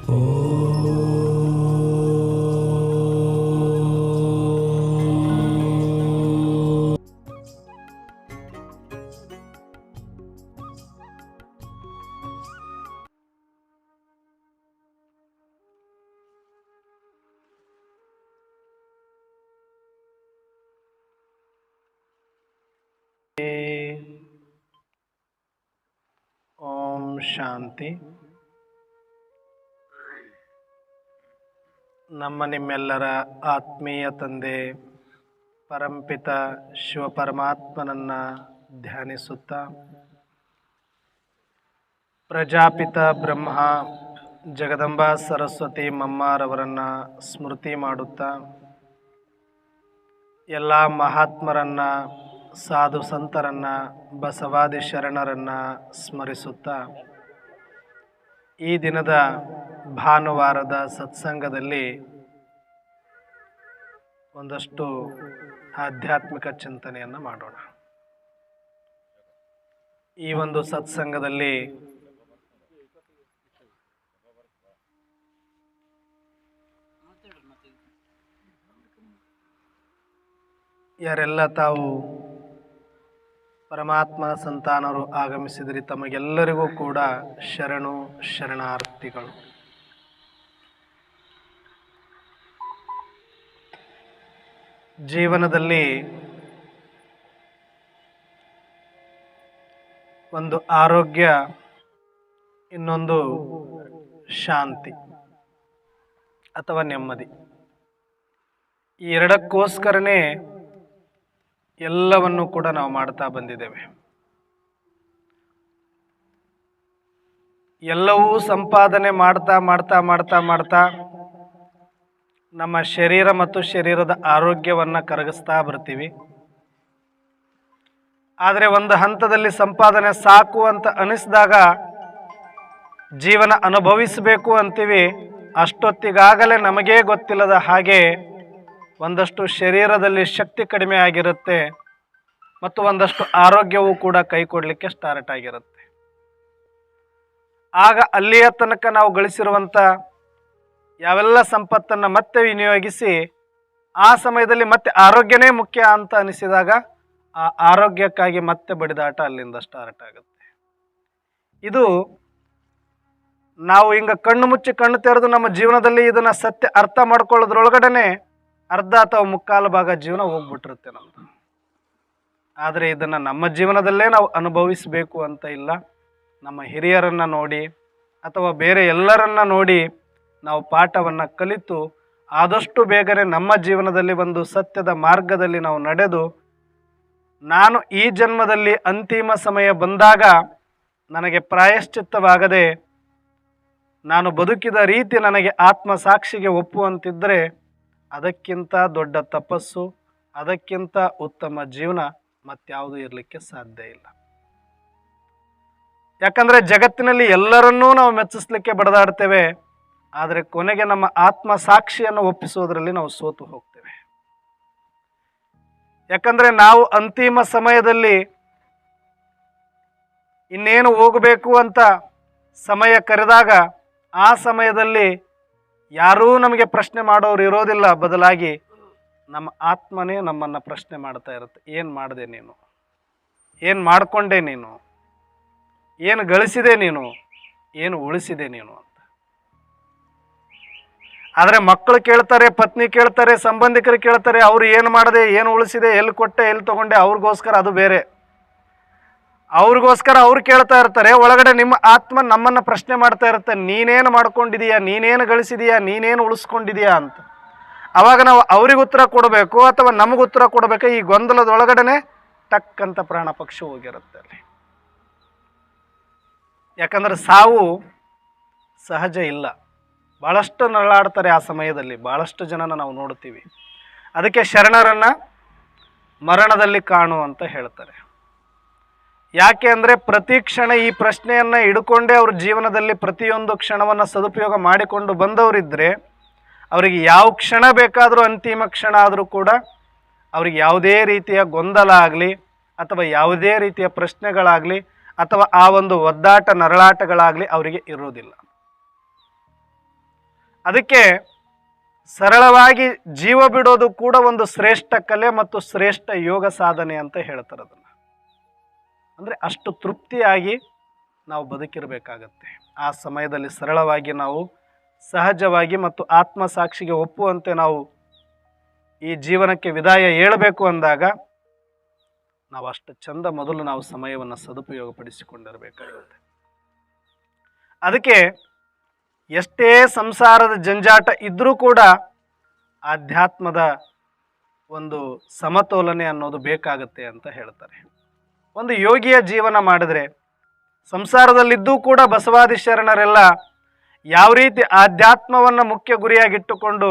ಓಂ ಶಾಂತಿ. ನಿಮ್ಮೆಲ್ಲರ ಆತ್ಮೀಯ ತಂದೆ ಪರಂಪಿತ ಶಿವಪರಮಾತ್ಮನನ್ನು ಧ್ಯಾನಿಸುತ್ತಾ, ಪ್ರಜಾಪಿತ ಬ್ರಹ್ಮ ಜಗದಂಬಾ ಸರಸ್ವತಿ ಮಮ್ಮಾರವರನ್ನು ಸ್ಮೃತಿ ಮಾಡುತ್ತಾ, ಎಲ್ಲ ಮಹಾತ್ಮರನ್ನು, ಸಾಧು ಸಂತರನ್ನು, ಬಸವಾದಿ ಶರಣರನ್ನು ಸ್ಮರಿಸುತ್ತಾ, ಈ ದಿನದ ಭಾನುವಾರದ ಸತ್ಸಂಗದಲ್ಲಿ ಒಂದಷ್ಟು ಆಧ್ಯಾತ್ಮಿಕ ಚಿಂತನೆಯನ್ನು ಮಾಡೋಣ. ಈ ಒಂದು ಸತ್ಸಂಗದಲ್ಲಿ ಯಾರೆಲ್ಲ ತಾವು ಪರಮಾತ್ಮನ ಸಂತಾನರು ಆಗಮಿಸಿದ್ರಿ, ತಮಗೆಲ್ಲರಿಗೂ ಕೂಡ ಶರಣು ಶರಣಾರ್ಥಿಗಳು. ಜೀವನದಲ್ಲಿ ಒಂದು ಆರೋಗ್ಯ, ಇನ್ನೊಂದು ಶಾಂತಿ ಅಥವಾ ನೆಮ್ಮದಿ. ಈ ಎರಡಕ್ಕೋಸ್ಕರನೇ ಎಲ್ಲವನ್ನು ಕೂಡ ನಾವು ಮಾಡ್ತಾ ಬಂದಿದ್ದೇವೆ. ಎಲ್ಲವೂ ಸಂಪಾದನೆ ಮಾಡ್ತಾ ಮಾಡ್ತಾ ಮಾಡ್ತಾ ಮಾಡ್ತಾ ನಮ್ಮ ಶರೀರ ಮತ್ತು ಶರೀರದ ಆರೋಗ್ಯವನ್ನು ಕರಗಿಸ್ತಾ ಬರ್ತೀವಿ. ಆದರೆ ಒಂದು ಹಂತದಲ್ಲಿ ಸಂಪಾದನೆ ಸಾಕು ಅಂತ ಅನಿಸಿದಾಗ ಜೀವನ ಅನುಭವಿಸಬೇಕು ಅಂತೀವಿ. ಅಷ್ಟೊತ್ತಿಗಾಗಲೇ ನಮಗೇ ಗೊತ್ತಿಲ್ಲದ ಹಾಗೆ ಒಂದಷ್ಟು ಶರೀರದಲ್ಲಿ ಶಕ್ತಿ ಕಡಿಮೆ ಆಗಿರುತ್ತೆ ಮತ್ತು ಒಂದಷ್ಟು ಆರೋಗ್ಯವೂ ಕೂಡ ಕೈ ಕೊಡಲಿಕ್ಕೆ ಸ್ಟಾರ್ಟ್ ಆಗಿರುತ್ತೆ. ಆಗ ಅಲ್ಲಿಯ ತನಕ ನಾವು ಗಳಿಸಿರುವಂಥ ಯಾವೆಲ್ಲ ಸಂಪತ್ತನ್ನು ಮತ್ತೆ ವಿನಿಯೋಗಿಸಿ ಆ ಸಮಯದಲ್ಲಿ ಮತ್ತೆ ಆರೋಗ್ಯನೇ ಮುಖ್ಯ ಅಂತ ಅನಿಸಿದಾಗ ಆ ಆರೋಗ್ಯಕ್ಕಾಗಿ ಮತ್ತೆ ಬಡಿದಾಟ ಅಲ್ಲಿಂದ ಸ್ಟಾರ್ಟ್ ಆಗುತ್ತೆ. ಇದು ನಾವು ಹಿಂಗೆ ಕಣ್ಣು ಮುಚ್ಚಿ ಕಣ್ಣು ತೆರೆದು ನಮ್ಮ ಜೀವನದಲ್ಲಿ ಇದನ್ನು ಸತ್ಯ ಅರ್ಥ ಮಾಡ್ಕೊಳ್ಳೋದ್ರೊಳಗಡೆ ಅರ್ಧ ಅಥವಾ ಮುಕ್ಕಾಲು ಭಾಗ ಜೀವನ ಹೋಗ್ಬಿಟ್ಟಿರುತ್ತೆ ನಮ್ಮದು. ಆದರೆ ಇದನ್ನು ನಮ್ಮ ಜೀವನದಲ್ಲೇ ನಾವು ಅನುಭವಿಸಬೇಕು ಅಂತ ಇಲ್ಲ. ನಮ್ಮ ಹಿರಿಯರನ್ನು ನೋಡಿ ಅಥವಾ ಬೇರೆ ಎಲ್ಲರನ್ನ ನೋಡಿ ನಾವು ಪಾಠವನ್ನು ಕಲಿತು ಆದಷ್ಟು ಬೇಗನೆ ನಮ್ಮ ಜೀವನದಲ್ಲಿ ಒಂದು ಸತ್ಯದ ಮಾರ್ಗದಲ್ಲಿ ನಾವು ನಡೆದು, ನಾನು ಈ ಜನ್ಮದಲ್ಲಿ ಅಂತಿಮ ಸಮಯ ಬಂದಾಗ ನನಗೆ ಪ್ರಾಯಶ್ಚಿತ್ತವಾಗದೆ ನಾನು ಬದುಕಿದ ರೀತಿ ನನಗೆ ಆತ್ಮಸಾಕ್ಷಿಗೆ ಒಪ್ಪುವಂತಿದ್ದರೆ ಅದಕ್ಕಿಂತ ದೊಡ್ಡ ತಪಸ್ಸು, ಅದಕ್ಕಿಂತ ಉತ್ತಮ ಜೀವನ ಮತ್ಯಾವುದೂ ಇರಲಿಕ್ಕೆ ಸಾಧ್ಯ ಇಲ್ಲ. ಯಾಕಂದರೆ ಜಗತ್ತಿನಲ್ಲಿ ಎಲ್ಲರನ್ನೂ ನಾವು ಮೆಚ್ಚಿಸ್ಲಿಕ್ಕೆ ಬಡದಾಡ್ತೇವೆ, ಆದರೆ ಕೊನೆಗೆ ನಮ್ಮ ಆತ್ಮಸಾಕ್ಷಿಯನ್ನು ಒಪ್ಪಿಸೋದ್ರಲ್ಲಿ ನಾವು ಸೋತು ಹೋಗ್ತೇವೆ. ಯಾಕಂದರೆ ನಾವು ಅಂತಿಮ ಸಮಯದಲ್ಲಿ ಇನ್ನೇನು ಹೋಗಬೇಕು ಅಂತ ಸಮಯ ಕರೆದಾಗ ಆ ಸಮಯದಲ್ಲಿ ಯಾರೂ ನಮಗೆ ಪ್ರಶ್ನೆ ಮಾಡೋರು ಇರೋದಿಲ್ಲ. ಬದಲಾಗಿ ನಮ್ಮ ಆತ್ಮನೇ ನಮ್ಮನ್ನು ಪ್ರಶ್ನೆ ಮಾಡ್ತಾ ಇರುತ್ತೆ. ಏನು ಮಾಡಿದೆ ನೀನು? ಏನು ಮಾಡಿಕೊಂಡೆ ನೀನು? ಏನು ಗಳಿಸಿದೆ ನೀನು? ಏನು ಉಳಿಸಿದೆ ನೀನು ಅಂತ. ಆದರೆ ಮಕ್ಕಳು ಕೇಳ್ತಾರೆ, ಪತ್ನಿ ಕೇಳ್ತಾರೆ, ಸಂಬಂಧಿಕರು ಕೇಳ್ತಾರೆ, ಅವರು ಏನು ಮಾಡಿದೆ, ಏನು ಉಳಿಸಿದೆ, ಎಲ್ಲಿ ಕೊಟ್ಟೆ, ಎಲ್ಲಿ ತೊಗೊಂಡೆ, ಅವ್ರಿಗೋಸ್ಕರ ಅದು ಬೇರೆ. ಅವ್ರಿಗೋಸ್ಕರ ಅವ್ರು ಕೇಳ್ತಾ ಇರ್ತಾರೆ. ಒಳಗಡೆ ನಿಮ್ಮ ಆತ್ಮ ನಮ್ಮನ್ನು ಪ್ರಶ್ನೆ ಮಾಡ್ತಾ ಇರುತ್ತೆ, ನೀನೇನು ಮಾಡ್ಕೊಂಡಿದೀಯಾ, ನೀನೇನು ಗಳಿಸಿದೀಯಾ, ನೀನೇನು ಉಳಿಸ್ಕೊಂಡಿದೀಯಾ ಅಂತ. ಆವಾಗ ನಾವು ಅವ್ರಿಗೆ ಉತ್ತರ ಕೊಡಬೇಕು ಅಥವಾ ನಮಗೆ ಉತ್ತರ ಕೊಡಬೇಕು. ಈ ಗೊಂದಲದೊಳಗಡೆ ಟಕ್ ಅಂತ ಪ್ರಾಣ ಪಕ್ಷಿ ಹೋಗಿರುತ್ತೆ ಅಲ್ಲಿ. ಯಾಕಂದರೆ ಸಾವು ಸಹಜ ಇಲ್ಲ. ಭಾಳಷ್ಟು ನರಳಾಡ್ತಾರೆ ಆ ಸಮಯದಲ್ಲಿ. ಭಾಳಷ್ಟು ಜನನ ನಾವು ನೋಡ್ತೀವಿ. ಅದಕ್ಕೆ ಶರಣರನ್ನು ಮರಣದಲ್ಲಿ ಕಾಣು ಅಂತ ಹೇಳ್ತಾರೆ. ಯಾಕೆ ಅಂದರೆ ಪ್ರತಿ ಕ್ಷಣ ಈ ಪ್ರಶ್ನೆಯನ್ನು ಹಿಡ್ಕೊಂಡೇ ಅವ್ರ ಜೀವನದಲ್ಲಿ ಪ್ರತಿಯೊಂದು ಕ್ಷಣವನ್ನು ಸದುಪಯೋಗ ಮಾಡಿಕೊಂಡು ಬಂದವರಿದ್ದರೆ ಅವರಿಗೆ ಯಾವ ಕ್ಷಣ ಬೇಕಾದರೂ, ಅಂತಿಮ ಕ್ಷಣ ಆದರೂ ಕೂಡ ಅವ್ರಿಗೆ ಯಾವುದೇ ರೀತಿಯ ಗೊಂದಲ ಆಗಲಿ ಅಥವಾ ಯಾವುದೇ ರೀತಿಯ ಪ್ರಶ್ನೆಗಳಾಗಲಿ ಅಥವಾ ಆ ಒಂದು ಒದ್ದಾಟ ನರಳಾಟಗಳಾಗಲಿ ಅವರಿಗೆ ಇರುವುದಿಲ್ಲ. ಅದಕ್ಕೆ ಸರಳವಾಗಿ ಜೀವ ಬಿಡೋದು ಕೂಡ ಒಂದು ಶ್ರೇಷ್ಠ ಕಲೆ ಮತ್ತು ಶ್ರೇಷ್ಠ ಯೋಗ ಸಾಧನೆ ಅಂತ ಹೇಳ್ತಾರೆ ಅದನ್ನು. ಅಂದರೆ ಅಷ್ಟು ತೃಪ್ತಿಯಾಗಿ ನಾವು ಬದುಕಿರಬೇಕಾಗತ್ತೆ. ಆ ಸಮಯದಲ್ಲಿ ಸರಳವಾಗಿ ನಾವು ಸಹಜವಾಗಿ ಮತ್ತು ಆತ್ಮಸಾಕ್ಷಿಗೆ ಒಪ್ಪುವಂತೆ ನಾವು ಈ ಜೀವನಕ್ಕೆ ವಿದಾಯ ಹೇಳಬೇಕು ಅಂದಾಗ ನಾವು ಅಷ್ಟು ಚಂದ ಮೊದಲು ನಾವು ಸಮಯವನ್ನು ಸದುಪಯೋಗಪಡಿಸಿಕೊಂಡಿರಬೇಕಾಗುತ್ತೆ. ಅದಕ್ಕೆ ಎಷ್ಟೇ ಸಂಸಾರದ ಜಂಜಾಟ ಇದ್ದರೂ ಕೂಡ ಆಧ್ಯಾತ್ಮದ ಒಂದು ಸಮತೋಲನೆ ಅನ್ನೋದು ಬೇಕಾಗತ್ತೆ ಅಂತ ಹೇಳ್ತಾರೆ. ಒಂದು ಯೋಗಿಯ ಜೀವನ ಮಾಡಿದ್ರೆ ಸಂಸಾರದಲ್ಲಿದ್ದೂ ಕೂಡ ಬಸವಾದಿ ಶರಣರೆಲ್ಲ ಯಾವ ರೀತಿ ಆಧ್ಯಾತ್ಮವನ್ನು ಮುಖ್ಯ ಗುರಿಯಾಗಿಟ್ಟುಕೊಂಡು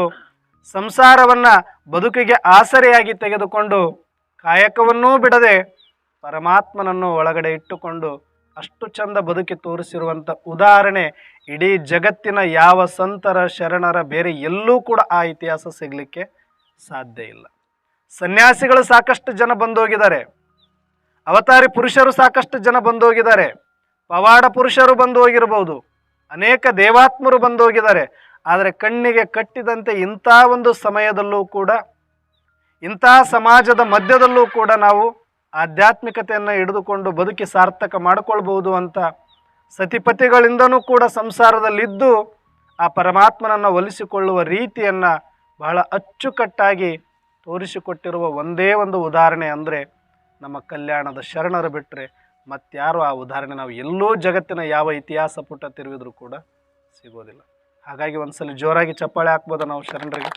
ಸಂಸಾರವನ್ನು ಬದುಕಿಗೆ ಆಸರೆಯಾಗಿ ತೆಗೆದುಕೊಂಡು ಕಾಯಕವನ್ನೂ ಬಿಡದೆ ಪರಮಾತ್ಮನನ್ನು ಒಳಗಡೆ ಇಟ್ಟುಕೊಂಡು ಅಷ್ಟು ಚಂದ ಬದುಕಿ ತೋರಿಸಿರುವಂಥ ಉದಾಹರಣೆ ಇಡೀ ಜಗತ್ತಿನ ಯಾವ ಸಂತರ ಶರಣರ ಬೇರೆ ಎಲ್ಲೂ ಕೂಡ ಆ ಇತಿಹಾಸ ಸಿಗಲಿಕ್ಕೆ ಸಾಧ್ಯ ಇಲ್ಲ. ಸನ್ಯಾಸಿಗಳು ಸಾಕಷ್ಟು ಜನ ಬಂದೋಗಿದ್ದಾರೆ, ಅವತಾರಿ ಪುರುಷರು ಸಾಕಷ್ಟು ಜನ ಬಂದೋಗಿದ್ದಾರೆ, ಪವಾಡ ಪುರುಷರು ಬಂದು ಹೋಗಿರಬಹುದು, ಅನೇಕ ದೇವಾತ್ಮರು ಬಂದೋಗಿದ್ದಾರೆ. ಆದರೆ ಕಣ್ಣಿಗೆ ಕಟ್ಟಿದಂತೆ ಇಂಥ ಒಂದು ಸಮಯದಲ್ಲೂ ಕೂಡ, ಇಂಥ ಸಮಾಜದ ಮಧ್ಯದಲ್ಲೂ ಕೂಡ ನಾವು ಆಧ್ಯಾತ್ಮಿಕತೆಯನ್ನು ಹಿಡಿದುಕೊಂಡು ಬದುಕಿ ಸಾರ್ಥಕ ಮಾಡಿಕೊಳ್ಬಹುದು ಅಂತ ಸತಿಪತಿಗಳಿಂದನೂ ಕೂಡ ಸಂಸಾರದಲ್ಲಿದ್ದು ಆ ಪರಮಾತ್ಮನನ್ನು ಒಲಿಸಿಕೊಳ್ಳುವ ರೀತಿಯನ್ನು ಬಹಳ ಅಚ್ಚುಕಟ್ಟಾಗಿ ತೋರಿಸಿಕೊಟ್ಟಿರುವ ಒಂದೇ ಒಂದು ಉದಾಹರಣೆ ಅಂದರೆ ನಮ್ಮ ಕಲ್ಯಾಣದ ಶರಣರು ಬಿಟ್ಟರೆ ಮತ್ತಾರು ಆ ಉದಾಹರಣೆ ನಾವು ಎಲ್ಲೂ ಜಗತ್ತಿನ ಯಾವ ಇತಿಹಾಸ ಪುಟ ತಿರುಗಿದ್ರೂ ಕೂಡ ಸಿಗೋದಿಲ್ಲ. ಹಾಗಾಗಿ ಒಂದ್ಸಲ ಜೋರಾಗಿ ಚಪ್ಪಾಳೆ ಹಾಕ್ಬೋದ ನಾವು ಶರಣರಿಗೆ?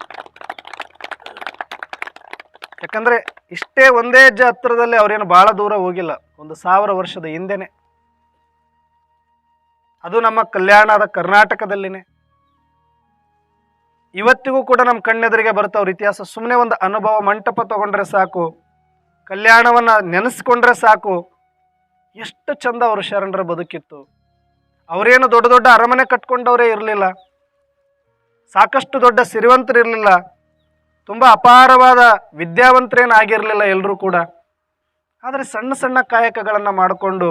ಯಾಕಂದರೆ ಇಷ್ಟೇ ಒಂದೇ ಹತ್ತಿರದಲ್ಲಿ ಅವರೇನು ಭಾಳ ದೂರ ಹೋಗಿಲ್ಲ, 1000 ವರ್ಷದ ಹಿಂದೆನೆ, ಅದು ನಮ್ಮ ಕಲ್ಯಾಣದ ಕರ್ನಾಟಕದಲ್ಲಿನೇ. ಇವತ್ತಿಗೂ ಕೂಡ ನಮ್ಮ ಕಣ್ಣೆದುರಿಗೆ ಬರ್ತಾವ್ರ ಇತಿಹಾಸ. ಸುಮ್ಮನೆ ಒಂದು ಅನುಭವ ಮಂಟಪ ತಗೊಂಡ್ರೆ ಸಾಕು, ಕಲ್ಯಾಣವನ್ನು ನೆನೆಸ್ಕೊಂಡ್ರೆ ಸಾಕು, ಎಷ್ಟು ಚಂದ ಅವರು ಶರಣರ ಬದುಕಿತ್ತು. ಅವರೇನು ದೊಡ್ಡ ದೊಡ್ಡ ಅರಮನೆ ಕಟ್ಕೊಂಡವರೇ ಇರಲಿಲ್ಲ, ಸಾಕಷ್ಟು ದೊಡ್ಡ ಸಿರಿವಂತರಿರಲಿಲ್ಲ, ತುಂಬ ಅಪಾರವಾದ ವಿದ್ಯಾವಂತರೇನು ಆಗಿರಲಿಲ್ಲ ಎಲ್ಲರೂ ಕೂಡ. ಆದರೆ ಸಣ್ಣ ಸಣ್ಣ ಕಾಯಕಗಳನ್ನು ಮಾಡಿಕೊಂಡು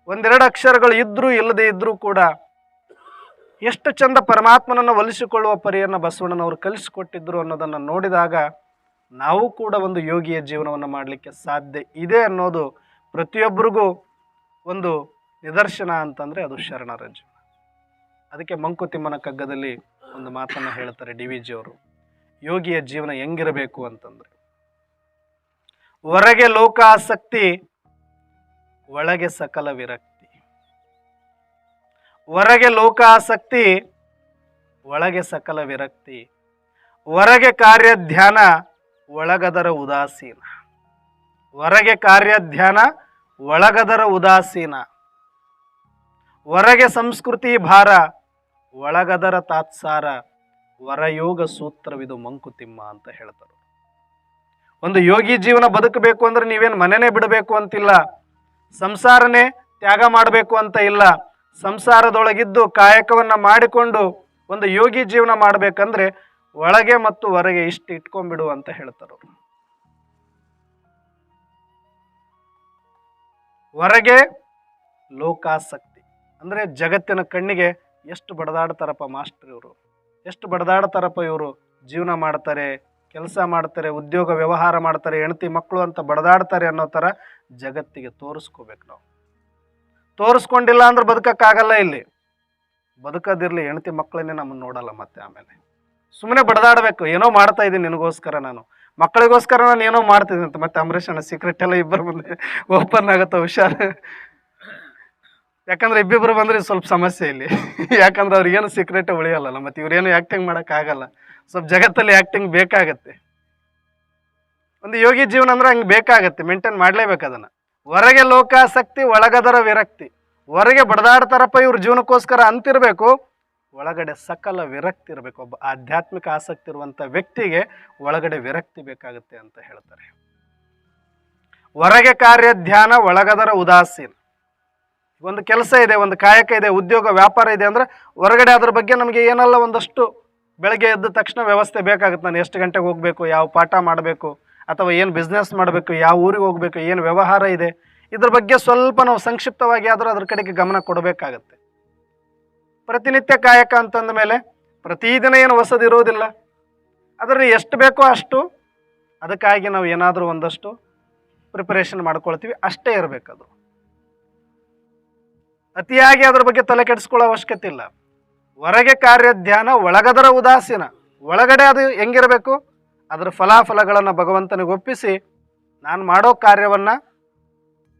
ಒಂದೆರಡು ಅಕ್ಷರಗಳು ಇದ್ದರೂ ಇಲ್ಲದೆ ಇದ್ದರೂ ಕೂಡ ಎಷ್ಟು ಚಂದ ಪರಮಾತ್ಮನನ್ನು ಒಲಿಸಿಕೊಳ್ಳುವ ಪರಿಯನ್ನು ಬಸವಣ್ಣನವರು ಕಲಿಸಿಕೊಟ್ಟಿದ್ರು ಅನ್ನೋದನ್ನು ನೋಡಿದಾಗ ನಾವು ಕೂಡ ಒಂದು ಯೋಗಿಯ ಜೀವನವನ್ನು ಮಾಡಲಿಕ್ಕೆ ಸಾಧ್ಯ ಇದೆ ಅನ್ನೋದು ಪ್ರತಿಯೊಬ್ಬರಿಗೂ ಒಂದು ನಿದರ್ಶನ ಅಂತಂದರೆ ಅದು ಶರಣರ ಜೀವನ. ಅದಕ್ಕೆ ಮಂಕುತಿಮ್ಮನ ಕಗ್ಗದಲ್ಲಿ ಒಂದು ಮಾತನ್ನು ಹೇಳ್ತಾರೆ ಡಿ ವಿ ಜಿಯವರು, ಯೋಗಿಯ ಜೀವನ ಹೆಂಗಿರಬೇಕು ಅಂತಂದರೆ, ಹೊರಗೆ ಲೋಕಾಸಕ್ತಿ, ಒಳಗೆ ಸಕಲ ವಿರಕ್ತಿ. ಹೊರಗೆ ಲೋಕಾಸಕ್ತಿ, ಒಳಗೆ ಸಕಲ ವಿರಕ್ತಿ. ಹೊರಗೆ ಕಾರ್ಯಧ್ಯಾನ, ಒಳಗದರ ಉದಾಸೀನ. ಹೊರಗೆ ಕಾರ್ಯಧ್ಯಾನ, ಒಳಗದರ ಉದಾಸೀನ. ಹೊರಗೆ ಸಂಸ್ಕೃತಿ ಭಾರ, ಒಳಗದರ ತಾತ್ಸಾರ. ವರಯೋಗ ಸೂತ್ರವಿದು ಮಂಕುತಿಮ್ಮ ಅಂತ ಹೇಳ್ತಾರೆ. ಒಂದು ಯೋಗಿ ಜೀವನ ಬದುಕಬೇಕು ಅಂದ್ರೆ ನೀವೇನು ಮನೆನೇ ಬಿಡಬೇಕು ಅಂತಿಲ್ಲ, ಸಂಸಾರನೇ ತ್ಯಾಗ ಮಾಡಬೇಕು ಅಂತ ಇಲ್ಲ. ಸಂಸಾರದೊಳಗಿದ್ದು ಕಾಯಕವನ್ನು ಮಾಡಿಕೊಂಡು ಒಂದು ಯೋಗಿ ಜೀವನ ಮಾಡಬೇಕಂದ್ರೆ ಒಳಗೆ ಮತ್ತು ಹೊರಗೆ ಇಷ್ಟು ಇಟ್ಕೊಂಡ್ಬಿಡು ಅಂತ ಹೇಳ್ತಾರೆ ಅವರು. ಹೊರಗೆ ಲೋಕಾಸಕ್ತಿ ಅಂದರೆ ಜಗತ್ತಿನ ಕಣ್ಣಿಗೆ ಎಷ್ಟು ಬಡದಾಡ್ತಾರಪ್ಪ ಮಾಸ್ಟರ್ ಇವರು, ಎಷ್ಟು ಬಡದಾಡ್ತಾರಪ್ಪ ಇವರು, ಜೀವನ ಮಾಡ್ತಾರೆ, ಕೆಲಸ ಮಾಡ್ತಾರೆ, ಉದ್ಯೋಗ ವ್ಯವಹಾರ ಮಾಡ್ತಾರೆ, ಹೆಂಡತಿ ಮಕ್ಕಳು ಅಂತ ಬಡದಾಡ್ತಾರೆ ಅನ್ನೋ ಥರ ಜಗತ್ತಿಗೆ ತೋರಿಸ್ಕೋಬೇಕು ನಾವು. ತೋರಿಸ್ಕೊಂಡಿಲ್ಲ ಅಂದ್ರೆ ಬದುಕಕ್ಕಾಗಲ್ಲ. ಇಲ್ಲಿ ಬದುಕೋದಿರಲಿ, ಹೆಂಡತಿ ಮಕ್ಕಳನ್ನೇ ನಮ್ಮನ್ನು ನೋಡಲ್ಲ. ಮತ್ತೆ ಆಮೇಲೆ ಸುಮ್ಮನೆ ಬಡದಾಡಬೇಕು, ಏನೋ ಮಾಡ್ತಾ ಇದ್ದೀನಿ ನಿನಗೋಸ್ಕರ, ನಾನು ಮಕ್ಕಳಿಗೋಸ್ಕರ ನಾನು ಏನೋ ಮಾಡ್ತಿದ್ದೀನಿ ಅಂತ. ಮತ್ತೆ ಅಂಬರೀಷ್ ಅಣ್ಣ ಸೀಕ್ರೆಟ್ ಎಲ್ಲ ಇಬ್ಬರು ಮುಂದೆ ಓಪನ್ ಆಗುತ್ತೆ, ಹುಷಾರು. ಯಾಕಂದ್ರೆ ಇಬ್ಬಿಬ್ರು ಬಂದರೆ ಸ್ವಲ್ಪ ಸಮಸ್ಯೆ ಇಲ್ಲಿ. ಯಾಕಂದ್ರೆ ಅವ್ರಿಗೇನು ಸೀಕ್ರೆಟ್ ಉಳಿಯಲ್ಲ, ಮತ್ತು ಇವ್ರೇನು ಆ್ಯಕ್ಟಿಂಗ್ ಮಾಡೋಕ್ಕಾಗಲ್ಲ. ಸ್ವಲ್ಪ ಜಗತ್ತಲ್ಲಿ ಆ್ಯಕ್ಟಿಂಗ್ ಬೇಕಾಗತ್ತೆ. ಒಂದು ಯೋಗಿ ಜೀವನ ಅಂದ್ರೆ ಹಂಗೆ ಬೇಕಾಗತ್ತೆ, ಮೇಂಟೈನ್ ಮಾಡಲೇಬೇಕು ಅದನ್ನು. ಹೊರಗೆ ಲೋಕಾಸಕ್ತಿ, ಒಳಗದರ ವಿರಕ್ತಿ. ಹೊರಗೆ ಬಡದಾಡ್ತಾರಪ್ಪ ಇವ್ರ ಜೀವನಕ್ಕೋಸ್ಕರ ಅಂತಿರಬೇಕು, ಒಳಗಡೆ ಸಕಲ ವಿರಕ್ತಿ ಇರಬೇಕು. ಒಬ್ಬ ಆಧ್ಯಾತ್ಮಿಕ ಆಸಕ್ತಿ ಇರುವಂಥ ವ್ಯಕ್ತಿಗೆ ಒಳಗಡೆ ವಿರಕ್ತಿ ಬೇಕಾಗುತ್ತೆ ಅಂತ ಹೇಳ್ತಾರೆ. ಹೊರಗೆ ಕಾರ್ಯ ಧ್ಯಾನ, ಒಳಗದರ ಉದಾಸೀನ. ಒಂದು ಕೆಲಸ ಇದೆ, ಒಂದು ಕಾಯಕ ಇದೆ, ಉದ್ಯೋಗ ವ್ಯಾಪಾರ ಇದೆ ಅಂದರೆ ಹೊರಗಡೆ ಅದ್ರ ಬಗ್ಗೆ ನಮಗೆ ಏನಲ್ಲ ಒಂದಷ್ಟು ಬೆಳಗ್ಗೆ ಎದ್ದ ತಕ್ಷಣ ವ್ಯವಸ್ಥೆ ಬೇಕಾಗುತ್ತೆ. ನಾನು ಎಷ್ಟು ಗಂಟೆಗೆ ಹೋಗಬೇಕು, ಯಾವ ಪಾಠ ಮಾಡಬೇಕು, ಅಥವಾ ಏನು ಬಿಸ್ನೆಸ್ ಮಾಡಬೇಕು, ಯಾವ ಊರಿಗೆ ಹೋಗಬೇಕು, ಏನು ವ್ಯವಹಾರ ಇದೆ, ಇದ್ರ ಬಗ್ಗೆ ಸ್ವಲ್ಪ ನಾವು ಸಂಕ್ಷಿಪ್ತವಾಗಿ ಆದರೂ ಅದ್ರ ಕಡೆಗೆ ಗಮನ ಕೊಡಬೇಕಾಗತ್ತೆ. ಪ್ರತಿನಿತ್ಯ ಕಾಯಕ ಅಂತಂದ ಮೇಲೆ ಪ್ರತಿದಿನ ಏನು ಹೊಸದಿರೋದಿಲ್ಲ. ಅದರಲ್ಲಿ ಎಷ್ಟು ಬೇಕೋ ಅಷ್ಟು, ಅದಕ್ಕಾಗಿ ನಾವು ಏನಾದರೂ ಒಂದಷ್ಟು ಪ್ರಿಪರೇಷನ್ ಮಾಡ್ಕೊಳ್ತೀವಿ, ಅಷ್ಟೇ ಇರಬೇಕದು. ಅತಿಯಾಗಿ ಅದ್ರ ಬಗ್ಗೆ ತಲೆ ಕೆಡಿಸ್ಕೊಳ್ಳೋ ಅವಶ್ಯಕತೆ ಇಲ್ಲ. ಹೊರಗೆ ಕಾರ್ಯ ಧ್ಯಾನ, ಒಳಗದರ ಉದಾಸೀನ. ಒಳಗಡೆ ಅದು ಹೆಂಗಿರಬೇಕು, ಅದರ ಫಲಾಫಲಗಳನ್ನು ಭಗವಂತನಿಗೆ ಒಪ್ಪಿಸಿ ನಾನು ಮಾಡೋ ಕಾರ್ಯವನ್ನು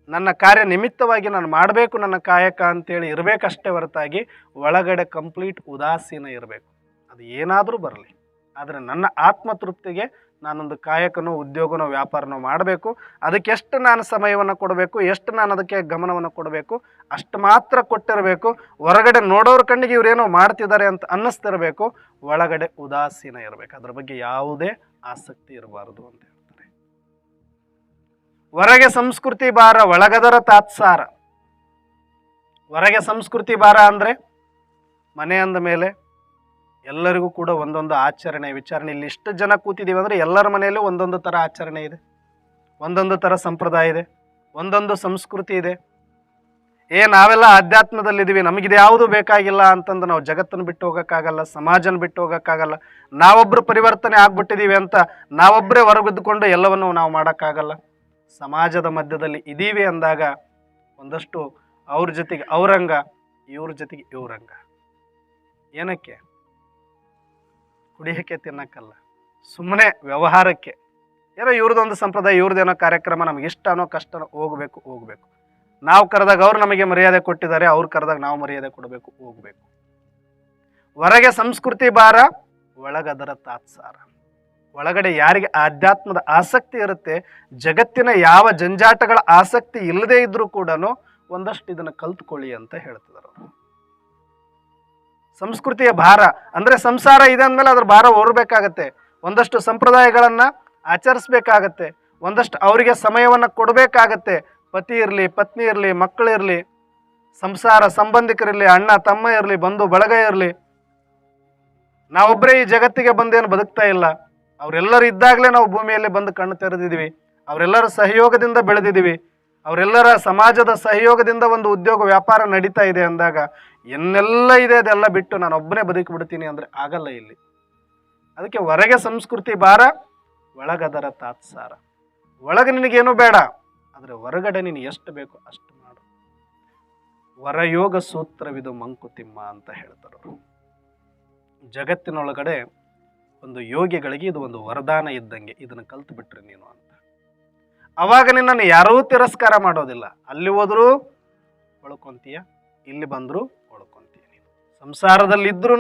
ನನ್ನ ಕಾರ್ಯ ನಿಮಿತ್ತವಾಗಿ ನಾನು ಮಾಡಬೇಕು, ನನ್ನ ಕಾಯಕ ಅಂತೇಳಿ ಇರಬೇಕಷ್ಟೇ ಹೊರತಾಗಿ ಒಳಗಡೆ ಕಂಪ್ಲೀಟ್ ಉದಾಸೀನ ಇರಬೇಕು. ಅದು ಏನಾದರೂ ಬರಲಿ, ಆದರೆ ನನ್ನ ಆತ್ಮತೃಪ್ತಿಗೆ ನಾನೊಂದು ಕಾಯಕನೋ ಉದ್ಯೋಗನೋ ವ್ಯಾಪಾರನೋ ಮಾಡಬೇಕು. ಅದಕ್ಕೆ ಎಷ್ಟು ನಾನು ಸಮಯವನ್ನು ಕೊಡಬೇಕು, ಎಷ್ಟು ನಾನು ಅದಕ್ಕೆ ಗಮನವನ್ನು ಕೊಡಬೇಕು, ಅಷ್ಟು ಮಾತ್ರ ಕೊಟ್ಟಿರಬೇಕು. ಹೊರಗಡೆ ನೋಡೋರ ಕಣ್ಣಿಗೆ ಇವರೇನೋ ಮಾಡ್ತಿದ್ದಾರೆ ಅಂತ ಅನ್ನಿಸ್ತಿರಬೇಕು, ಒಳಗಡೆ ಉದಾಸೀನ ಇರಬೇಕು. ಅದ್ರ ಬಗ್ಗೆ ಯಾವುದೇ ಆಸಕ್ತಿ ಇರಬಾರದು ಅಂತ ಹೇಳ್ತಾರೆ. ಹೊರಗೆ ಸಂಸ್ಕೃತಿ ಭಾರ, ಒಳಗದರ ತಾತ್ಸಾರ. ಹೊರಗೆ ಸಂಸ್ಕೃತಿ ಭಾರ ಅಂದರೆ ಮನೆ ಅಂದ ಮೇಲೆ ಎಲ್ಲರಿಗೂ ಕೂಡ ಒಂದೊಂದು ಆಚರಣೆ ವಿಚಾರಣೆ. ಇಲ್ಲಿ ಇಷ್ಟು ಜನ ಕೂತಿದ್ದೀವಿ ಅಂದರೆ ಎಲ್ಲರ ಮನೆಯಲ್ಲೂ ಒಂದೊಂದು ಥರ ಆಚರಣೆ ಇದೆ, ಒಂದೊಂದು ಥರ ಸಂಪ್ರದಾಯ ಇದೆ, ಒಂದೊಂದು ಸಂಸ್ಕೃತಿ ಇದೆ. ನಾವೆಲ್ಲ ಆಧ್ಯಾತ್ಮದಲ್ಲಿದ್ದೀವಿ, ನಮಗಿದು ಯಾವುದು ಬೇಕಾಗಿಲ್ಲ ಅಂತಂದು ನಾವು ಜಗತ್ತನ್ನು ಬಿಟ್ಟು ಹೋಗೋಕ್ಕಾಗಲ್ಲ, ಸಮಾಜನ ಬಿಟ್ಟು ಹೋಗೋಕ್ಕಾಗಲ್ಲ. ನಾವೊಬ್ಬರು ಪರಿವರ್ತನೆ ಆಗ್ಬಿಟ್ಟಿದ್ದೀವಿ ಅಂತ ನಾವೊಬ್ಬರೇ ಹೊರಬಿದ್ದುಕೊಂಡು ಎಲ್ಲವನ್ನು ನಾವು ಮಾಡೋಕ್ಕಾಗಲ್ಲ. ಸಮಾಜದ ಮಧ್ಯದಲ್ಲಿ ಇದ್ದೀವಿ ಅಂದಾಗ ಒಂದಷ್ಟು ಅವ್ರ ಜೊತೆಗೆ ಅವರಂಗ, ಇವ್ರ ಜೊತೆಗೆ ಇವ್ರಂಗ. ಏನಕ್ಕೆ? ಕುಡಿಯೋಕ್ಕೆ, ತಿನ್ನಕ್ಕಲ್ಲ, ಸುಮ್ಮನೆ ವ್ಯವಹಾರಕ್ಕೆ. ಏನೋ ಇವ್ರದ್ದೊಂದು ಸಂಪ್ರದಾಯ, ಇವ್ರದ್ದೇನೋ ಕಾರ್ಯಕ್ರಮ, ನಮಗೆ ಇಷ್ಟ ಅನ್ನೋ ಕಷ್ಟ ಹೋಗಬೇಕು. ನಾವು ಕರೆದಾಗ ಅವ್ರು ನಮಗೆ ಮರ್ಯಾದೆ ಕೊಟ್ಟಿದ್ದಾರೆ, ಅವ್ರು ಕರೆದಾಗ ನಾವು ಮರ್ಯಾದೆ ಕೊಡಬೇಕು, ಹೋಗಬೇಕು. ಹೊರಗೆ ಸಂಸ್ಕೃತಿ ಭಾರ, ಒಳಗದರ ತಾತ್ಸಾರ. ಒಳಗಡೆ ಯಾರಿಗೆ ಆಧ್ಯಾತ್ಮದ ಆಸಕ್ತಿ ಇರುತ್ತೆ, ಜಗತ್ತಿನ ಯಾವ ಜಂಜಾಟಗಳ ಆಸಕ್ತಿ ಇಲ್ಲದೇ ಇದ್ರೂ ಕೂಡ ಒಂದಷ್ಟು ಇದನ್ನು ಕಲ್ತ್ಕೊಳ್ಳಿ ಅಂತ ಹೇಳ್ತಿದ್ದಾರೆ ಅವರು. ಸಂಸ್ಕೃತಿಯ ಭಾರ ಅಂದರೆ ಸಂಸಾರ ಇದೆ ಅಂದಮೇಲೆ ಅದ್ರ ಭಾರ ಹೊರಬೇಕಾಗತ್ತೆ. ಒಂದಷ್ಟು ಸಂಪ್ರದಾಯಗಳನ್ನು ಆಚರಿಸ್ಬೇಕಾಗತ್ತೆ, ಒಂದಷ್ಟು ಅವರಿಗೆ ಸಮಯವನ್ನು ಕೊಡಬೇಕಾಗತ್ತೆ. ಪತಿ ಇರಲಿ, ಪತ್ನಿ ಇರಲಿ, ಮಕ್ಕಳಿರಲಿ, ಸಂಸಾರ ಸಂಬಂಧಿಕರಿರಲಿ, ಅಣ್ಣ ತಮ್ಮ ಇರಲಿ, ಬಂಧು ಬಳಗ ಇರಲಿ. ನಾವೊಬ್ಬರೇ ಈ ಜಗತ್ತಿಗೆ ಬಂದೇನು ಬದುಕ್ತಾ ಇಲ್ಲ. ಅವರೆಲ್ಲರೂ ಇದ್ದಾಗಲೇ ನಾವು ಭೂಮಿಯಲ್ಲಿ ಬಂದು ಕಣ್ಣು ತೆರೆದಿದ್ದೀವಿ. ಅವರೆಲ್ಲರ ಸಹಯೋಗದಿಂದ ಬೆಳೆದಿದ್ದೀವಿ. ಅವರೆಲ್ಲರ ಸಮಾಜದ ಸಹಯೋಗದಿಂದ ಒಂದು ಉದ್ಯೋಗ ವ್ಯಾಪಾರ ನಡೀತಾ ಇದೆ ಅಂದಾಗ ಏನೆಲ್ಲ ಇದೆ ಅದೆಲ್ಲ ಬಿಟ್ಟು ನಾನು ಒಬ್ಬನೇ ಬದುಕಿಬಿಡ್ತೀನಿ ಅಂದರೆ ಆಗಲ್ಲ ಇಲ್ಲಿ. ಅದಕ್ಕೆ ಹೊರಗೆ ಸಂಸ್ಕೃತಿ ಭಾರ, ಒಳಗದರ ತಾತ್ಸಾರ. ಒಳಗೆ ನಿನಗೇನು ಬೇಡ, ಆದರೆ ಹೊರಗಡೆ ನೀನು ಎಷ್ಟು ಬೇಕು ಅಷ್ಟು ಮಾಡು. ವರಯೋಗ ಸೂತ್ರವಿದು ಮಂಕುತಿಮ್ಮ ಅಂತ ಹೇಳ್ತಾರೆ. ಜಗತ್ತಿನೊಳಗಡೆ ಒಂದು ಯೋಗಿಗಳಿಗೆ ಇದು ಒಂದು ವರದಾನ ಇದ್ದಂಗೆ, ಇದನ್ನು ಕಲ್ತು ಬಿಟ್ರಿ ನೀನು ಅಂತ. ಅವಾಗ ನಿನ್ನನ್ನು ಯಾರೂ ತಿರಸ್ಕಾರ ಮಾಡೋದಿಲ್ಲ. ಅಲ್ಲಿ ಹೋದರೂ ಒಳ್ಕೊಂತೀಯ, ಇಲ್ಲಿ ಬಂದರೂ ಒಳ್ಕೊಂತೀಯ. ನೀನು ಸಂಸಾರದಲ್ಲಿದ್ರೂ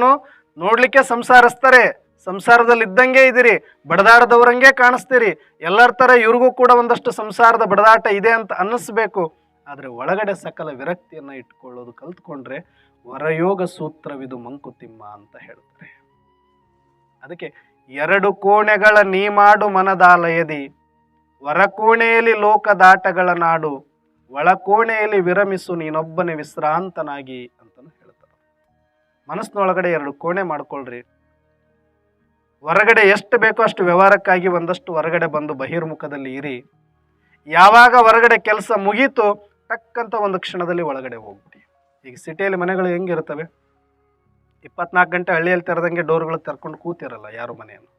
ನೋಡ್ಲಿಕ್ಕೆ ಸಂಸಾರಿಸ್ತಾರೆ, ಸಂಸಾರದಲ್ಲಿದ್ದಂಗೆ ಇದ್ದೀರಿ, ಬಡದಾಡದವ್ರಂಗೆ ಕಾಣಿಸ್ತೀರಿ. ಎಲ್ಲರ ಥರ ಇವ್ರಿಗೂ ಕೂಡ ಒಂದಷ್ಟು ಸಂಸಾರದ ಬಡದಾಟ ಇದೆ ಅಂತ ಅನ್ನಿಸ್ಬೇಕು. ಆದರೆ ಒಳಗಡೆ ಸಕಲ ವಿರಕ್ತಿಯನ್ನು ಇಟ್ಕೊಳ್ಳೋದು ಕಲ್ತ್ಕೊಂಡ್ರೆ ವರಯೋಗ ಸೂತ್ರವಿದು ಮಂಕುತಿಮ್ಮ ಅಂತ ಹೇಳ್ತಾರೆ. ಅದಕ್ಕೆ 2 ಕೋಣೆಗಳ ನೀ ಮಾಡು ಮನದಾಲಯದಿ, ಹೊರಕೋಣೆಯಲ್ಲಿ ಲೋಕದಾಟಗಳ ನಾಡು, ಒಳಕೋಣೆಯಲ್ಲಿ ವಿರಮಿಸು ನೀನೊಬ್ಬನೇ ವಿಶ್ರಾಂತನಾಗಿ ಅಂತಲೂ ಹೇಳ್ತಾರೆ. ಮನಸ್ಸಿನೊಳಗಡೆ 2 ಕೋಣೆ ಮಾಡ್ಕೊಳ್ರಿ. ಹೊರಗಡೆ ಎಷ್ಟು ಬೇಕೋ ಅಷ್ಟು ವ್ಯವಹಾರಕ್ಕಾಗಿ ಒಂದಷ್ಟು ಹೊರಗಡೆ ಬಂದು ಬಹಿರ್ಮುಖದಲ್ಲಿ ಇರಿ. ಯಾವಾಗ ಹೊರಗಡೆ ಕೆಲಸ ಮುಗೀತು ಟಕ್ಕಂತ ಒಂದು ಕ್ಷಣದಲ್ಲಿ ಒಳಗಡೆ ಹೋಗ್ಬಿಡಿ. ಈಗ ಸಿಟಿಯಲ್ಲಿ ಮನೆಗಳು ಹೆಂಗಿರ್ತವೆ, 24 ಗಂಟೆ ಹಳ್ಳಿಯಲ್ಲಿ ತೆರೆದಂಗೆ ಡೋರ್ಗಳು ತೆರ್ಕೊಂಡು ಕೂತಿರಲ್ಲ ಯಾರು ಮನೆಯನ್ನು.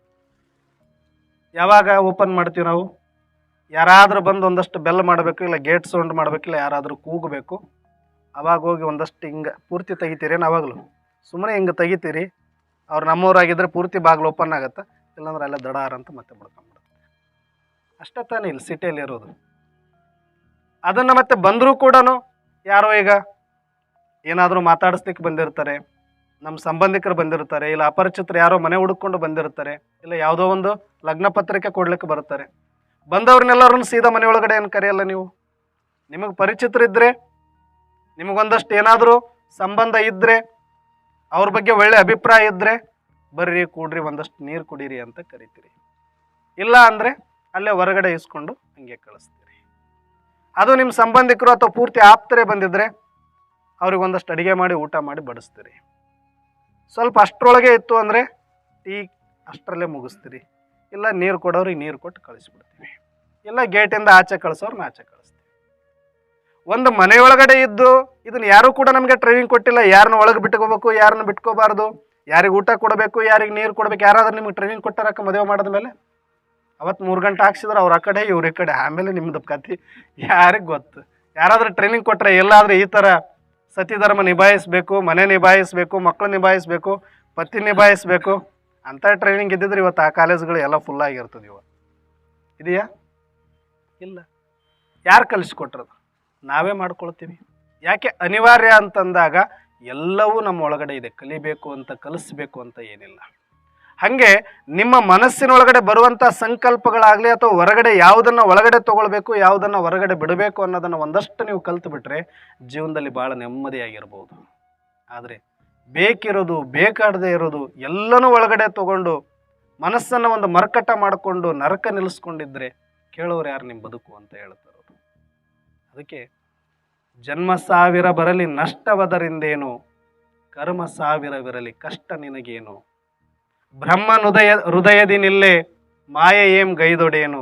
ಯಾವಾಗ ಓಪನ್ ಮಾಡ್ತೀವಿ ನಾವು, ಯಾರಾದರೂ ಬಂದು ಒಂದಷ್ಟು ಬೆಲ್ ಮಾಡಬೇಕು, ಇಲ್ಲ ಗೇಟ್ ಸೌಂಡ್ ಮಾಡಬೇಕಿಲ್ಲ, ಯಾರಾದರೂ ಕೂಗಬೇಕು. ಅವಾಗ ಹೋಗಿ ಒಂದಷ್ಟು ಹಿಂಗೆ ಪೂರ್ತಿ ತೆಗಿತೀರೇನು? ಅವಾಗಲೂ ಸುಮ್ಮನೆ ಹಿಂಗೆ ತೆಗಿತೀರಿ. ಅವ್ರು ನಮ್ಮೂರಾಗಿದ್ದರೆ ಪೂರ್ತಿ ಬಾಗಿಲು ಓಪನ್ ಆಗುತ್ತೆ, ಇಲ್ಲಾಂದ್ರೆ ಅಲ್ಲೇ ದಡಾರ ಅಂತ ಮತ್ತೆ ಬಿಡ್ಕೊಂಡ್ಬಿಡುತ್ತೆ. ಅಷ್ಟೇ ತಾನೇ ಇಲ್ಲಿ ಸಿಟಿಯಲ್ಲಿ ಇರೋದು. ಅದನ್ನು ಮತ್ತೆ ಬಂದರೂ ಕೂಡ ಯಾರೋ ಈಗ ಏನಾದರೂ ಮಾತಾಡಿಸ್ಲಿಕ್ಕೆ ಬಂದಿರ್ತಾರೆ, ನಮ್ಮ ಸಂಬಂಧಿಕರು ಬಂದಿರ್ತಾರೆ, ಇಲ್ಲ ಅಪರಿಚಿತರು ಯಾರೋ ಮನೆ ಹುಡುಕೊಂಡು ಬಂದಿರ್ತಾರೆ, ಇಲ್ಲ ಯಾವುದೋ ಒಂದು ಲಗ್ನ ಪತ್ರಿಕೆ ಕೊಡ್ಲಿಕ್ಕೆ ಬರ್ತಾರೆ. ಬಂದವ್ರನ್ನೆಲ್ಲರನ್ನು ಸೀದಾ ಮನೆ ಒಳಗಡೆ ಏನು ಕರೆಯಲ್ಲ ನೀವು. ನಿಮಗೆ ಪರಿಚಿತರಿದ್ದರೆ, ನಿಮಗೊಂದಷ್ಟು ಏನಾದರೂ ಸಂಬಂಧ ಇದ್ದರೆ, ಅವ್ರ ಬಗ್ಗೆ ಒಳ್ಳೆ ಅಭಿಪ್ರಾಯ ಇದ್ದರೆ ಬರ್ರಿ ಕೂಡ್ರಿ ಒಂದಷ್ಟು ನೀರು ಕುಡೀರಿ ಅಂತ ಕರಿತೀರಿ. ಇಲ್ಲ ಅಂದರೆ ಅಲ್ಲೇ ಹೊರಗಡೆ ಇಸ್ಕೊಂಡು ಹಂಗೆ ಕಳಿಸ್ತೀರಿ. ಅದು ನಿಮ್ಮ ಸಂಬಂಧಿಕರು ಅಥವಾ ಪೂರ್ತಿ ಆಪ್ತರೇ ಬಂದಿದ್ದರೆ ಅವ್ರಿಗೆ ಒಂದಷ್ಟು ಅಡುಗೆ ಮಾಡಿ ಊಟ ಮಾಡಿ ಬಡಿಸ್ತೀರಿ. ಸ್ವಲ್ಪ ಅಷ್ಟರೊಳಗೆ ಇತ್ತು ಅಂದರೆ ಟೀ ಅಷ್ಟರಲ್ಲೇ ಮುಗಿಸ್ತೀರಿ. ಇಲ್ಲ ನೀರು ಕೊಡೋರಿಗೆ ನೀರು ಕೊಟ್ಟು ಕಳಿಸ್ಬಿಡ್ತೀವಿ. ಇಲ್ಲ ಗೇಟಿಂದ ಆಚೆ ಕಳಿಸೋರ್ನ ಆಚೆ ಕಳಿಸ್ತೀವಿ. ಒಂದು ಮನೆಯೊಳಗಡೆ ಇದ್ದು ಇದನ್ನು ಯಾರೂ ಕೂಡ ನಮಗೆ ಟ್ರೈನಿಂಗ್ ಕೊಟ್ಟಿಲ್ಲ. ಯಾರನ್ನ ಒಳಗೆ ಬಿಟ್ಕೋಬೇಕು, ಯಾರನ್ನ ಬಿಟ್ಕೋಬಾರ್ದು, ಯಾರಿಗೆ ಊಟ ಕೊಡಬೇಕು, ಯಾರಿಗೆ ನೀರು ಕೊಡಬೇಕು, ಯಾರಾದ್ರೂ ನಿಮ್ಗೆ ಟ್ರೈನಿಂಗ್ ಕೊಟ್ಟಾರಕ್ಕ ಮದುವೆ ಮಾಡಿದ ಮೇಲೆ? ಅವತ್ತು 3 ಗಂಟೆ ಹಾಕ್ಸಿದ್ರೆ ಅವ್ರ ಆ ಕಡೆ ಇವ್ರ ಈ ಕಡೆ, ಆಮೇಲೆ ನಿಮ್ದು ಕತೆ ಯಾರಿಗೆ ಗೊತ್ತು? ಯಾರಾದರೂ ಟ್ರೈನಿಂಗ್ ಕೊಟ್ಟರೆ ಎಲ್ಲಾದರೂ ಈ ಥರ ಸತಿ ಧರ್ಮ ನಿಭಾಯಿಸಬೇಕು, ಮನೆ ನಿಭಾಯಿಸಬೇಕು, ಮಕ್ಕಳು ನಿಭಾಯಿಸಬೇಕು, ಪತಿ ನಿಭಾಯಿಸಬೇಕು ಅಂಥ ಟ್ರೈನಿಂಗ್ ಇದ್ದಿದ್ರೆ ಇವತ್ತು ಆ ಕಾಲೇಜ್ಗಳು ಎಲ್ಲ ಫುಲ್ಲಾಗಿರ್ತದೆ. ಇವತ್ತು ಇದೆಯಾ? ಇಲ್ಲ. ಯಾರು ಕಲಿಸ್ಕೊಟ್ರದು? ನಾವೇ ಮಾಡ್ಕೊಳ್ತೀವಿ. ಯಾಕೆ ಅನಿವಾರ್ಯ ಅಂತಂದಾಗ ಎಲ್ಲವೂ ನಮ್ಮ ಒಳಗಡೆ ಇದೆ. ಕಲಿಬೇಕು ಅಂತ, ಕಲಿಸ್ಬೇಕು ಅಂತ ಏನಿಲ್ಲ. ಹಾಗೆ ನಿಮ್ಮ ಮನಸ್ಸಿನೊಳಗಡೆ ಬರುವಂಥ ಸಂಕಲ್ಪಗಳಾಗಲಿ ಅಥವಾ ಹೊರಗಡೆ ಯಾವುದನ್ನು ಒಳಗಡೆ ತೊಗೊಳ್ಬೇಕು, ಯಾವುದನ್ನು ಹೊರಗಡೆ ಬಿಡಬೇಕು ಅನ್ನೋದನ್ನು ಒಂದಷ್ಟು ನೀವು ಕಲ್ತು ಬಿಟ್ಟರೆ ಜೀವನದಲ್ಲಿ ಭಾಳ ನೆಮ್ಮದಿಯಾಗಿರ್ಬೋದು. ಆದರೆ ಬೇಕಿರೋದು ಬೇಕಾಡದೇ ಇರೋದು ಎಲ್ಲನೂ ಒಳಗಡೆ ತೊಗೊಂಡು ಮನಸ್ಸನ್ನು ಒಂದು ಮರ್ಕಟ ಮಾಡಿಕೊಂಡು ನರಕ ನಿಲ್ಲಿಸ್ಕೊಂಡಿದ್ರೆ ಕೇಳೋರು ಯಾರು ನಿಮ್ಮ ಬದುಕು ಅಂತ ಹೇಳ್ತಾರೆ. ಅದಕ್ಕೆ ಜನ್ಮ 1000 ಬರಲಿ ನಷ್ಟವದರಿಂದೇನು, ಕರ್ಮ 1000ವಿರಲಿ ಕಷ್ಟ ನಿನಗೇನು, ಹೃದಯದಿ ನಿಲ್ಲೇ ಮಾಯ ಏಂ ಗೈದೊಡೇನು,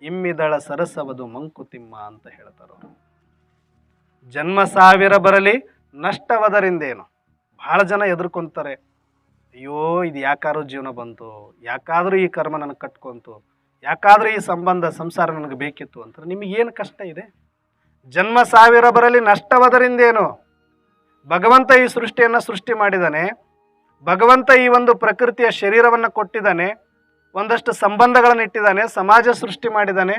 ಇಮ್ಮಿದಳ ಸರಸವದು ಮಂಕುತಿಮ್ಮ ಅಂತ ಹೇಳ್ತಾರವರು. ಜನ್ಮ 1000 ಬರಲಿ ನಷ್ಟವದರಿಂದೇನು. ಭಾಳ ಜನ ಎದುರ್ಕೊಂತಾರೆ, ಅಯ್ಯೋ ಇದು ಯಾಕಾದ್ರೂ ಜೀವನ ಬಂತು, ಯಾಕಾದರೂ ಈ ಕರ್ಮ ನನಗೆ ಕಟ್ಕೊಂತು, ಯಾಕಾದರೂ ಈ ಸಂಸಾರ ನನಗೆ ಬೇಕಿತ್ತು ಅಂತ. ನಿಮಗೇನು ಕಷ್ಟ ಇದೆ? ಜನ್ಮ 1000 ಬರಲಿ ನಷ್ಟವದರಿಂದೇನು. ಭಗವಂತ ಈ ಸೃಷ್ಟಿಯನ್ನು ಸೃಷ್ಟಿ ಮಾಡಿದ್ದಾನೆ, ಭಗವಂತ ಈ ಒಂದು ಪ್ರಕೃತಿಯ ಶರೀರವನ್ನು ಕೊಟ್ಟಿದ್ದಾನೆ, ಒಂದಷ್ಟು ಸಂಬಂಧಗಳನ್ನು ಇಟ್ಟಿದ್ದಾನೆ, ಸಮಾಜ ಸೃಷ್ಟಿ ಮಾಡಿದ್ದಾನೆ.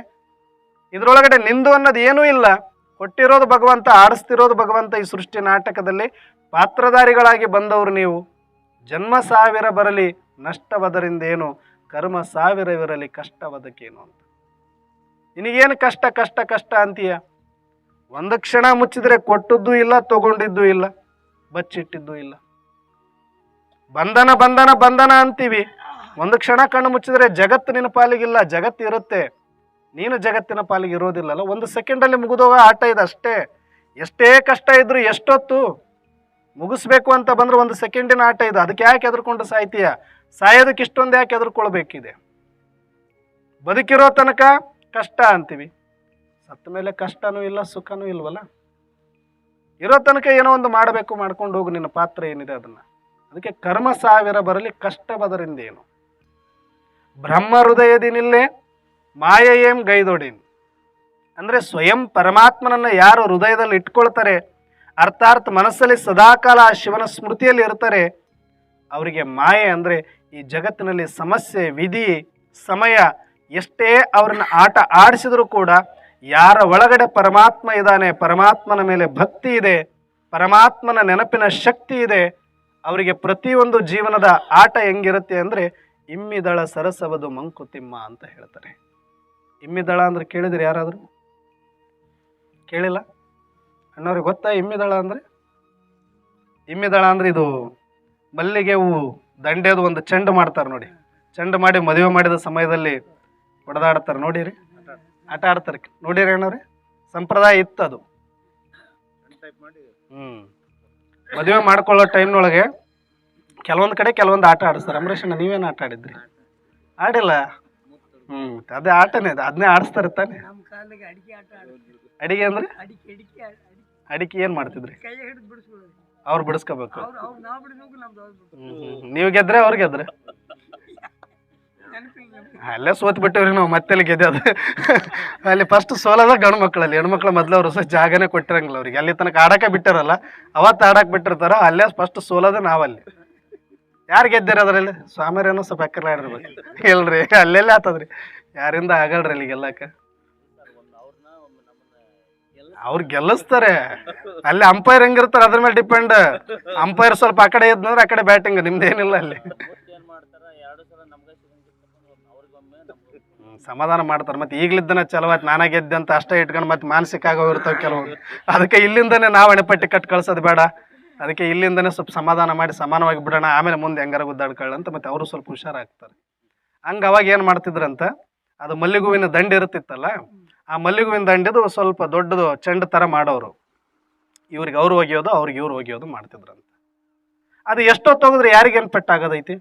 ಇದರೊಳಗಡೆ ನಿಂದು ಅನ್ನೋದು ಏನೂ ಇಲ್ಲ. ಕೊಟ್ಟಿರೋದು ಭಗವಂತ, ಆಡಿಸ್ತಿರೋದು ಭಗವಂತ. ಈ ಸೃಷ್ಟಿ ನಾಟಕದಲ್ಲಿ ಪಾತ್ರಧಾರಿಗಳಾಗಿ ಬಂದವರು ನೀವು. ಜನ್ಮ 1000 ಬರಲಿ ನಷ್ಟವದರಿಂದೇನು, ಕರ್ಮ 1000ವಿರಲಿ ಕಷ್ಟವದಕ್ಕೇನು ಅಂತ. ನಿನಗೇನು ಕಷ್ಟ ಕಷ್ಟ ಕಷ್ಟ ಅಂತೀಯ? ಒಂದು ಕ್ಷಣ ಮುಚ್ಚಿದ್ರೆ ಕೊಟ್ಟದ್ದು ಇಲ್ಲ, ತಗೊಂಡಿದ್ದು ಇಲ್ಲ, ಬಚ್ಚಿಟ್ಟಿದ್ದು ಇಲ್ಲ. ಬಂಧನ ಬಂಧನ ಬಂಧನ ಅಂತೀವಿ. ಒಂದು ಕ್ಷಣ ಕಣ್ಣು ಮುಚ್ಚಿದ್ರೆ ಜಗತ್ತು ನಿನ್ನ ಪಾಲಿಗಿಲ್ಲ, ಜಗತ್ತು ಇರುತ್ತೆ, ನೀನು ಜಗತ್ತಿನ ಪಾಲಿಗೆ ಇರೋದಿಲ್ಲಲ್ಲ. ಒಂದು ಸೆಕೆಂಡಲ್ಲಿ ಮುಗಿದೋಗ ಆಟ ಇದೆ ಅಷ್ಟೇ. ಎಷ್ಟೇ ಕಷ್ಟ ಇದ್ರು ಎಷ್ಟೊತ್ತು ಮುಗಿಸ್ಬೇಕು ಅಂತ ಬಂದ್ರೆ ಒಂದು ಸೆಕೆಂಡಿನ ಆಟ ಇದೆ. ಅದಕ್ಕೆ ಯಾಕೆ ಎದುರ್ಕೊಂಡು ಸಾಯ್ತೀಯ? ಸಾಯೋದಕ್ಕೆ ಇಷ್ಟೊಂದು ಯಾಕೆ ಎದುರ್ಕೊಳ್ಬೇಕಿದೆ? ಬದುಕಿರೋ ತನಕ ಕಷ್ಟ ಅಂತೀವಿ, ಸತ್ತ ಮೇಲೆ ಕಷ್ಟನೂ ಇಲ್ಲ, ಸುಖನೂ ಇಲ್ವಲ್ಲ. ಇರೋ ತನಕ ಏನೋ ಒಂದು ಮಾಡಬೇಕು, ಮಾಡ್ಕೊಂಡು ಹೋಗು, ನಿನ್ನ ಪಾತ್ರ ಏನಿದೆ ಅದನ್ನು. ಅದಕ್ಕೆ ಕರ್ಮ 1000 ಬರಲಿ ಕಷ್ಟವದರಿಂದೇನು, ಬ್ರಹ್ಮ ಹೃದಯದಿ ನಿಲ್ಲೇ ಮಾಯ ಏಂ ಗೈದೊಡೇನು. ಅಂದರೆ ಸ್ವಯಂ ಪರಮಾತ್ಮನನ್ನು ಯಾರು ಹೃದಯದಲ್ಲಿ ಇಟ್ಕೊಳ್ತಾರೆ, ಅರ್ಥಾತ್ ಮನಸ್ಸಲ್ಲಿ ಸದಾಕಾಲ ಶಿವನ ಸ್ಮೃತಿಯಲ್ಲಿ ಇರ್ತಾರೆ, ಅವರಿಗೆ ಮಾಯೆ ಅಂದರೆ ಈ ಜಗತ್ತಿನಲ್ಲಿ ಸಮಸ್ಯೆ, ವಿಧಿ, ಸಮಯ ಎಷ್ಟೇ ಅವ್ರನ್ನ ಆಟ ಆಡಿಸಿದರೂ ಕೂಡ ಯಾರ ಒಳಗಡೆ ಪರಮಾತ್ಮ ಇದ್ದಾನೆ, ಪರಮಾತ್ಮನ ಮೇಲೆ ಭಕ್ತಿ ಇದೆ, ಪರಮಾತ್ಮನ ನೆನಪಿನ ಶಕ್ತಿ ಇದೆ, ಅವರಿಗೆ ಪ್ರತಿಯೊಂದು ಜೀವನದ ಆಟ ಹೆಂಗಿರುತ್ತೆ ಅಂದರೆ ಇಮ್ಮಿದಳ ಸರಸವದು ಮಂಕುತಿಮ್ಮ ಅಂತ ಹೇಳ್ತಾರೆ. ಇಮ್ಮಿದಳ ಅಂದ್ರೆ ಕೇಳಿದ್ರೆ ಯಾರಾದರೂ? ಕೇಳಿಲ್ಲ? ಅಣ್ಣವ್ರಿಗೆ ಗೊತ್ತಾ ಇಮ್ಮಿದಳ ಅಂದರೆ? ಇಮ್ಮಿದಳ ಅಂದ್ರೆ ಇದು ಮಲ್ಲಿಗೆ ಹೂವು ದಂಡೆದು ಒಂದು ಚೆಂಡು ಮಾಡ್ತಾರೆ ನೋಡಿ. ಚೆಂಡು ಮಾಡಿ ಮದುವೆ ಮಾಡಿದ ಸಮಯದಲ್ಲಿ ಹೊಡೆದಾಡ್ತಾರೆ ನೋಡಿರಿ, ಆಟ ಆಡ್ತಾರೆ ನೋಡಿರಿ ಅಣ್ಣವ್ರಿ. ಸಂಪ್ರದಾಯ ಇತ್ತು ಅದು. ಮದುವೆ ಮಾಡ್ಕೊಳ್ಳೋ ಟೈಮ್ನೊಳಗೆ ಕೆಲವೊಂದು ಕಡೆ ಕೆಲವೊಂದು ಆಟ ಆಡಿಸ್ತಾರೆ. ಅಂಬರೀಷ್ ಅಣ್ಣ ನೀವೇನು ಆಟ ಆಡಿದ್ರಿ? ಆಡಿಲ್ಲ? ಅದೇ ಆಟನೇ ಅದು, ಅದನ್ನೇ ಆಡಿಸ್ತಾರೆ ತಾನೆ. ಅಡಿಗೆ ಅಂದ್ರೆ ಅಡಿಕೆ ಏನು ಮಾಡ್ತಿದ್ರಿ? ಅವ್ರು ಬಿಡಿಸ್ಕೋಬೇಕು. ನೀವು ಗೆದ್ರೆ ಅವ್ರು ಗೆದ್ರೆ? ಅಲ್ಲೇ ಸೋತ್ ಬಿಟ್ಟಿವ್ರಿ ನಾವು, ಮತ್ತೆ ಗೆದ್ದೆ ಅದು. ಅಲ್ಲಿ ಫಸ್ಟ್ ಸೋಲದ ಗಂಡು ಮಕ್ಕಳಲ್ಲಿ, ಹೆಣ್ಮಕ್ಳು ಮೊದಲು ಅವರು ಸಹ ಜಾಗನೇ ಕೊಟ್ಟಿರಂಗಿಲ್ಲ ಅವ್ರಿಗೆ. ಅಲ್ಲಿ ತನಕ ಆಡಕ್ಕೆ ಬಿಟ್ಟಿರಲ್ಲ, ಅವತ್ತು ಆಡಕ್ಕೆ ಬಿಟ್ಟಿರ್ತಾರ, ಅಲ್ಲೇ ಫಸ್ಟ್ ಸೋಲದ ನಾವಲ್ಲಿ. ಯಾರು ಗೆದ್ದಿರ ಅದರಲ್ಲಿ? ಸ್ವಾಮಿಯರೇನೋ ಸ್ವಲ್ಪ ಎಕ್ಕರ್ಲ ಆಡಿರ್ಬೇಕು. ಇಲ್ರಿ, ಅಲ್ಲೆಲ್ಲ ಆತದ್ರಿ, ಯಾರಿಂದ ಆಗಲ್ರಿ ಅಲ್ಲಿ ಗೆಲ್ಲಕ್ಕೆ. ಅವ್ರು ಗೆಲ್ಲಿಸ್ತಾರೆ. ಅಲ್ಲಿ ಅಂಪೈರ್ ಹೆಂಗಿರ್ತಾರೆ ಅದ್ರ ಮೇಲೆ ಡಿಪೆಂಡ್. ಅಂಪೈರ್ ಸ್ವಲ್ಪ ಆ ಕಡೆ ಇದ್ನಂದ್ರೆ ಆ ಕಡೆ ಬ್ಯಾಟಿಂಗ್, ನಿಮ್ದೇನಿಲ್ಲ ಅಲ್ಲಿ. ಸಮಾಧಾನ ಮಾಡ್ತಾರೆ. ಮತ್ತೆ ಈಗ್ಲಿದ್ದನ ಚಲವಾಯ್ತು ನಾನಾ ಗೆದ್ದೆ ಅಂತ ಅಷ್ಟೇ ಇಟ್ಕೊಂಡು ಮತ್ತೆ ಮಾನಸಿಕ ಆಗೋಗಿರ್ತಾವೆ ಕೆಲವು. ಅದಕ್ಕೆ ಇಲ್ಲಿಂದನೇ ನಾವು ಎಣೆಪಟ್ಟಿ ಕಟ್ ಕಳ್ಸೋದು ಬೇಡ. ಅದಕ್ಕೆ ಇಲ್ಲಿಂದನೇ ಸ್ವಲ್ಪ ಸಮಾಧಾನ ಮಾಡಿ ಸಮಾನವಾಗಿ ಬಿಡೋಣ, ಆಮೇಲೆ ಮುಂದೆ ಹೆಂಗಾರ ಗುದ್ದಾಡ್ಕೊಳ್ಳ ಅಂತ ಮತ್ತೆ ಅವರು ಸ್ವಲ್ಪ ಹುಷಾರಾಗ್ತಾರೆ. ಹಂಗೆ ಅವಾಗ ಏನು ಮಾಡ್ತಿದ್ರಂತ, ಅದು ಮಲ್ಲಿಗುವಿನ ದಂಡು ಇರುತ್ತಿತ್ತಲ್ಲ, ಆ ಮಲ್ಲಿಗುವಿನ ದಂಡಿದು ಸ್ವಲ್ಪ ದೊಡ್ಡದು ಚೆಂಡು ಥರ ಮಾಡೋರು. ಇವ್ರಿಗೆ ಅವ್ರು ಒಗೆಯೋದು, ಅವ್ರಿಗೆ ಇವ್ರು ಒಗೆಯೋದು ಮಾಡ್ತಿದ್ರಂತ. ಅದು ಎಷ್ಟೊತ್ತು ಹೋಗಿದ್ರೆ ಯಾರಿಗೇನು ಪೆಟ್ಟಾಗೋದೈತಿ?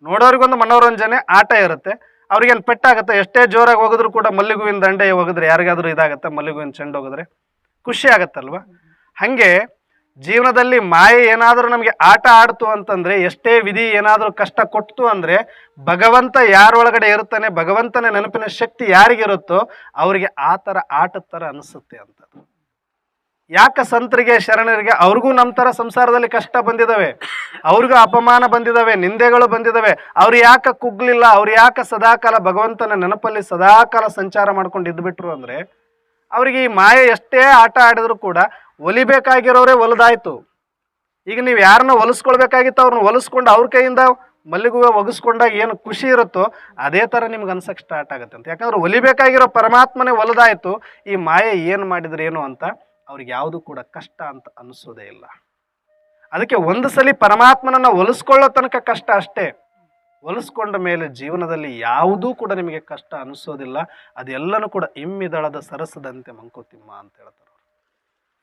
ನೋಡೋರಿಗೊಂದು ಮನೋರಂಜನೆ, ಆಟ ಇರುತ್ತೆ, ಅವ್ರಿಗೇನು ಪೆಟ್ಟಾಗುತ್ತೆ? ಎಷ್ಟೇ ಜೋರಾಗಿ ಹೋಗಿದ್ರು ಕೂಡ ಮಲ್ಲಿಗುವಿನ ದಂಡೆ ಹೋಗಿದ್ರೆ ಯಾರಿಗಾದ್ರೂ ಇದಾಗತ್ತೆ, ಮಲ್ಲಿಗುವಿನ ಚೆಂಡು ಹೋಗಿದ್ರೆ ಖುಷಿ ಆಗತ್ತಲ್ವ? ಹಾಗೆ ಜೀವನದಲ್ಲಿ ಮಾಯೆ ಏನಾದರೂ ನಮಗೆ ಆಟ ಆಡ್ತು ಅಂತಂದ್ರೆ, ಎಷ್ಟೇ ವಿಧಿ ಏನಾದರೂ ಕಷ್ಟ ಕೊಟ್ಟು ಅಂದ್ರೆ, ಭಗವಂತ ಯಾರೊಳಗಡೆ ಇರುತ್ತಾನೆ, ಭಗವಂತನ ನೆನಪಿನ ಶಕ್ತಿ ಯಾರಿಗಿರುತ್ತೋ ಅವರಿಗೆ ಆ ಥರ ಆಟದ ಥರ ಅನಿಸುತ್ತೆ ಅಂತ. ಯಾಕೆ ಸಂತರಿಗೆ ಶರಣರಿಗೆ ಅವ್ರಿಗೂ ನಮ್ಮ ಥರ ಸಂಸಾರದಲ್ಲಿ ಕಷ್ಟ ಬಂದಿದ್ದಾವೆ, ಅವ್ರಿಗೂ ಅಪಮಾನ ಬಂದಿದ್ದಾವೆ, ನಿಂದೆಗಳು ಬಂದಿದ್ದಾವೆ, ಅವ್ರು ಯಾಕೆ ಕುಗ್ಲಿಲ್ಲ, ಅವ್ರು ಯಾಕೆ ಸದಾಕಾಲ ಭಗವಂತನ ನೆನಪಲ್ಲಿ ಸದಾಕಾಲ ಸಂಚಾರ ಮಾಡ್ಕೊಂಡು ಇದ್ಬಿಟ್ರು ಅಂದರೆ, ಅವರಿಗೆ ಈ ಮಾಯೆ ಎಷ್ಟೇ ಆಟ ಆಡಿದ್ರು ಕೂಡ ಒಲಿಬೇಕಾಗಿರೋರೇ ಒಲಿದಾಯ್ತು. ಈಗ ನೀವು ಯಾರನ್ನ ಹೊಲಿಸ್ಕೊಳ್ಬೇಕಾಗಿತ್ತು ಅವ್ರನ್ನ ಹೊಲಿಸ್ಕೊಂಡು ಅವ್ರ ಕೈಯಿಂದ ಮಲ್ಲಿಗೆ ಹೂವು ಒಗಿಸ್ಕೊಂಡಾಗ ಏನು ಖುಷಿ ಇರುತ್ತೋ ಅದೇ ಥರ ನಿಮ್ಗೆ ಅನ್ಸಕ್ಕೆ ಸ್ಟಾರ್ಟ್ ಆಗುತ್ತೆ ಅಂತ. ಯಾಕಂದ್ರೆ ಒಲಿಬೇಕಾಗಿರೋ ಪರಮಾತ್ಮನೇ ಒಲಿದಾಯ್ತು, ಈ ಮಾಯೆ ಏನು ಮಾಡಿದ್ರೆ ಏನು ಅಂತ ಅವ್ರಿಗೆ ಯಾವುದು ಕೂಡ ಕಷ್ಟ ಅಂತ ಅನಿಸೋದೇ ಇಲ್ಲ. ಅದಕ್ಕೆ ಒಂದು ಸಲ ಪರಮಾತ್ಮನನ್ನು ಹೊಲಿಸ್ಕೊಳ್ಳೋ ತನಕ ಕಷ್ಟ ಅಷ್ಟೇ. ಹೊಲಿಸ್ಕೊಂಡ ಮೇಲೆ ಜೀವನದಲ್ಲಿ ಯಾವುದೂ ಕೂಡ ನಿಮಗೆ ಕಷ್ಟ ಅನಿಸೋದಿಲ್ಲ. ಅದೆಲ್ಲನೂ ಕೂಡ ಇಮ್ಮಿದಳದ ಸರಸದಂತೆ ಮಂಕುತಿಮ್ಮ ಅಂತ ಹೇಳ್ತಾರೆ.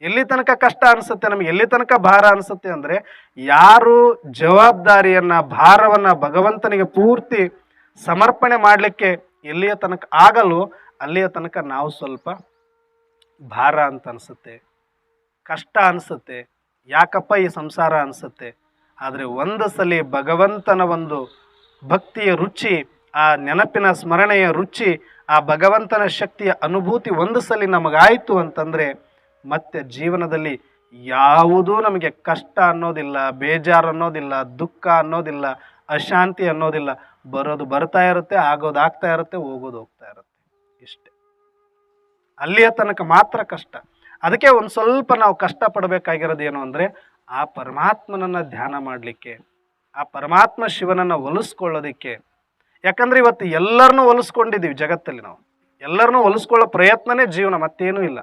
ಎಲ್ಲಿ ತನಕ ಕಷ್ಟ ಅನಿಸುತ್ತೆ ನಮಗೆ, ಎಲ್ಲಿ ತನಕ ಭಾರ ಅನಿಸುತ್ತೆ ಅಂದರೆ, ಯಾರು ಜವಾಬ್ದಾರಿಯನ್ನು ಭಾರವನ್ನು ಭಗವಂತನಿಗೆ ಪೂರ್ತಿ ಸಮರ್ಪಣೆ ಮಾಡಲಿಕ್ಕೆ ಎಲ್ಲಿಯ ತನಕ ಆಗಲು ಅಲ್ಲಿಯ ತನಕ ನಾವು ಸ್ವಲ್ಪ ಭಾರ ಅಂತ ಅನಿಸುತ್ತೆ, ಕಷ್ಟ ಅನಿಸುತ್ತೆ, ಯಾಕಪ್ಪ ಈ ಸಂಸಾರ ಅನಿಸುತ್ತೆ. ಆದರೆ ಒಂದು ಸಲ ಭಗವಂತನ ಒಂದು ಭಕ್ತಿಯ ರುಚಿ, ಆ ನೆನಪಿನ ಸ್ಮರಣೆಯ ರುಚಿ, ಆ ಭಗವಂತನ ಶಕ್ತಿಯ ಅನುಭೂತಿ ಒಂದು ಸಲ ನಮಗಾಯಿತು ಅಂತಂದರೆ ಮತ್ತೆ ಜೀವನದಲ್ಲಿ ಯಾವುದೂ ನಮಗೆ ಕಷ್ಟ ಅನ್ನೋದಿಲ್ಲ, ಬೇಜಾರು ಅನ್ನೋದಿಲ್ಲ, ದುಃಖ ಅನ್ನೋದಿಲ್ಲ, ಅಶಾಂತಿ ಅನ್ನೋದಿಲ್ಲ. ಬರೋದು ಬರ್ತಾ ಇರುತ್ತೆ, ಆಗೋದು ಆಗ್ತಾ ಇರುತ್ತೆ, ಹೋಗೋದು ಹೋಗ್ತಾ ಇರುತ್ತೆ. ಇಷ್ಟೇ, ಅಲ್ಲಿಯ ತನಕ ಮಾತ್ರ ಕಷ್ಟ. ಅದಕ್ಕೆ ಒಂದು ಸ್ವಲ್ಪ ನಾವು ಕಷ್ಟಪಡಬೇಕಾಗಿರೋದು ಏನು ಅಂದರೆ, ಆ ಪರಮಾತ್ಮನನ್ನು ಧ್ಯಾನ ಮಾಡಲಿಕ್ಕೆ, ಆ ಪರಮಾತ್ಮ ಶಿವನನ್ನು ಒಲಿಸ್ಕೊಳ್ಳೋದಕ್ಕೆ. ಯಾಕಂದರೆ ಇವತ್ತು ಎಲ್ಲರನ್ನೂ ಒಲಿಸ್ಕೊಂಡಿದ್ದೀವಿ ಜಗತ್ತಲ್ಲಿ. ನಾವು ಎಲ್ಲರನ್ನೂ ಒಲಿಸ್ಕೊಳ್ಳೋ ಪ್ರಯತ್ನನೇ ಜೀವನ, ಮತ್ತೇನೂ ಇಲ್ಲ.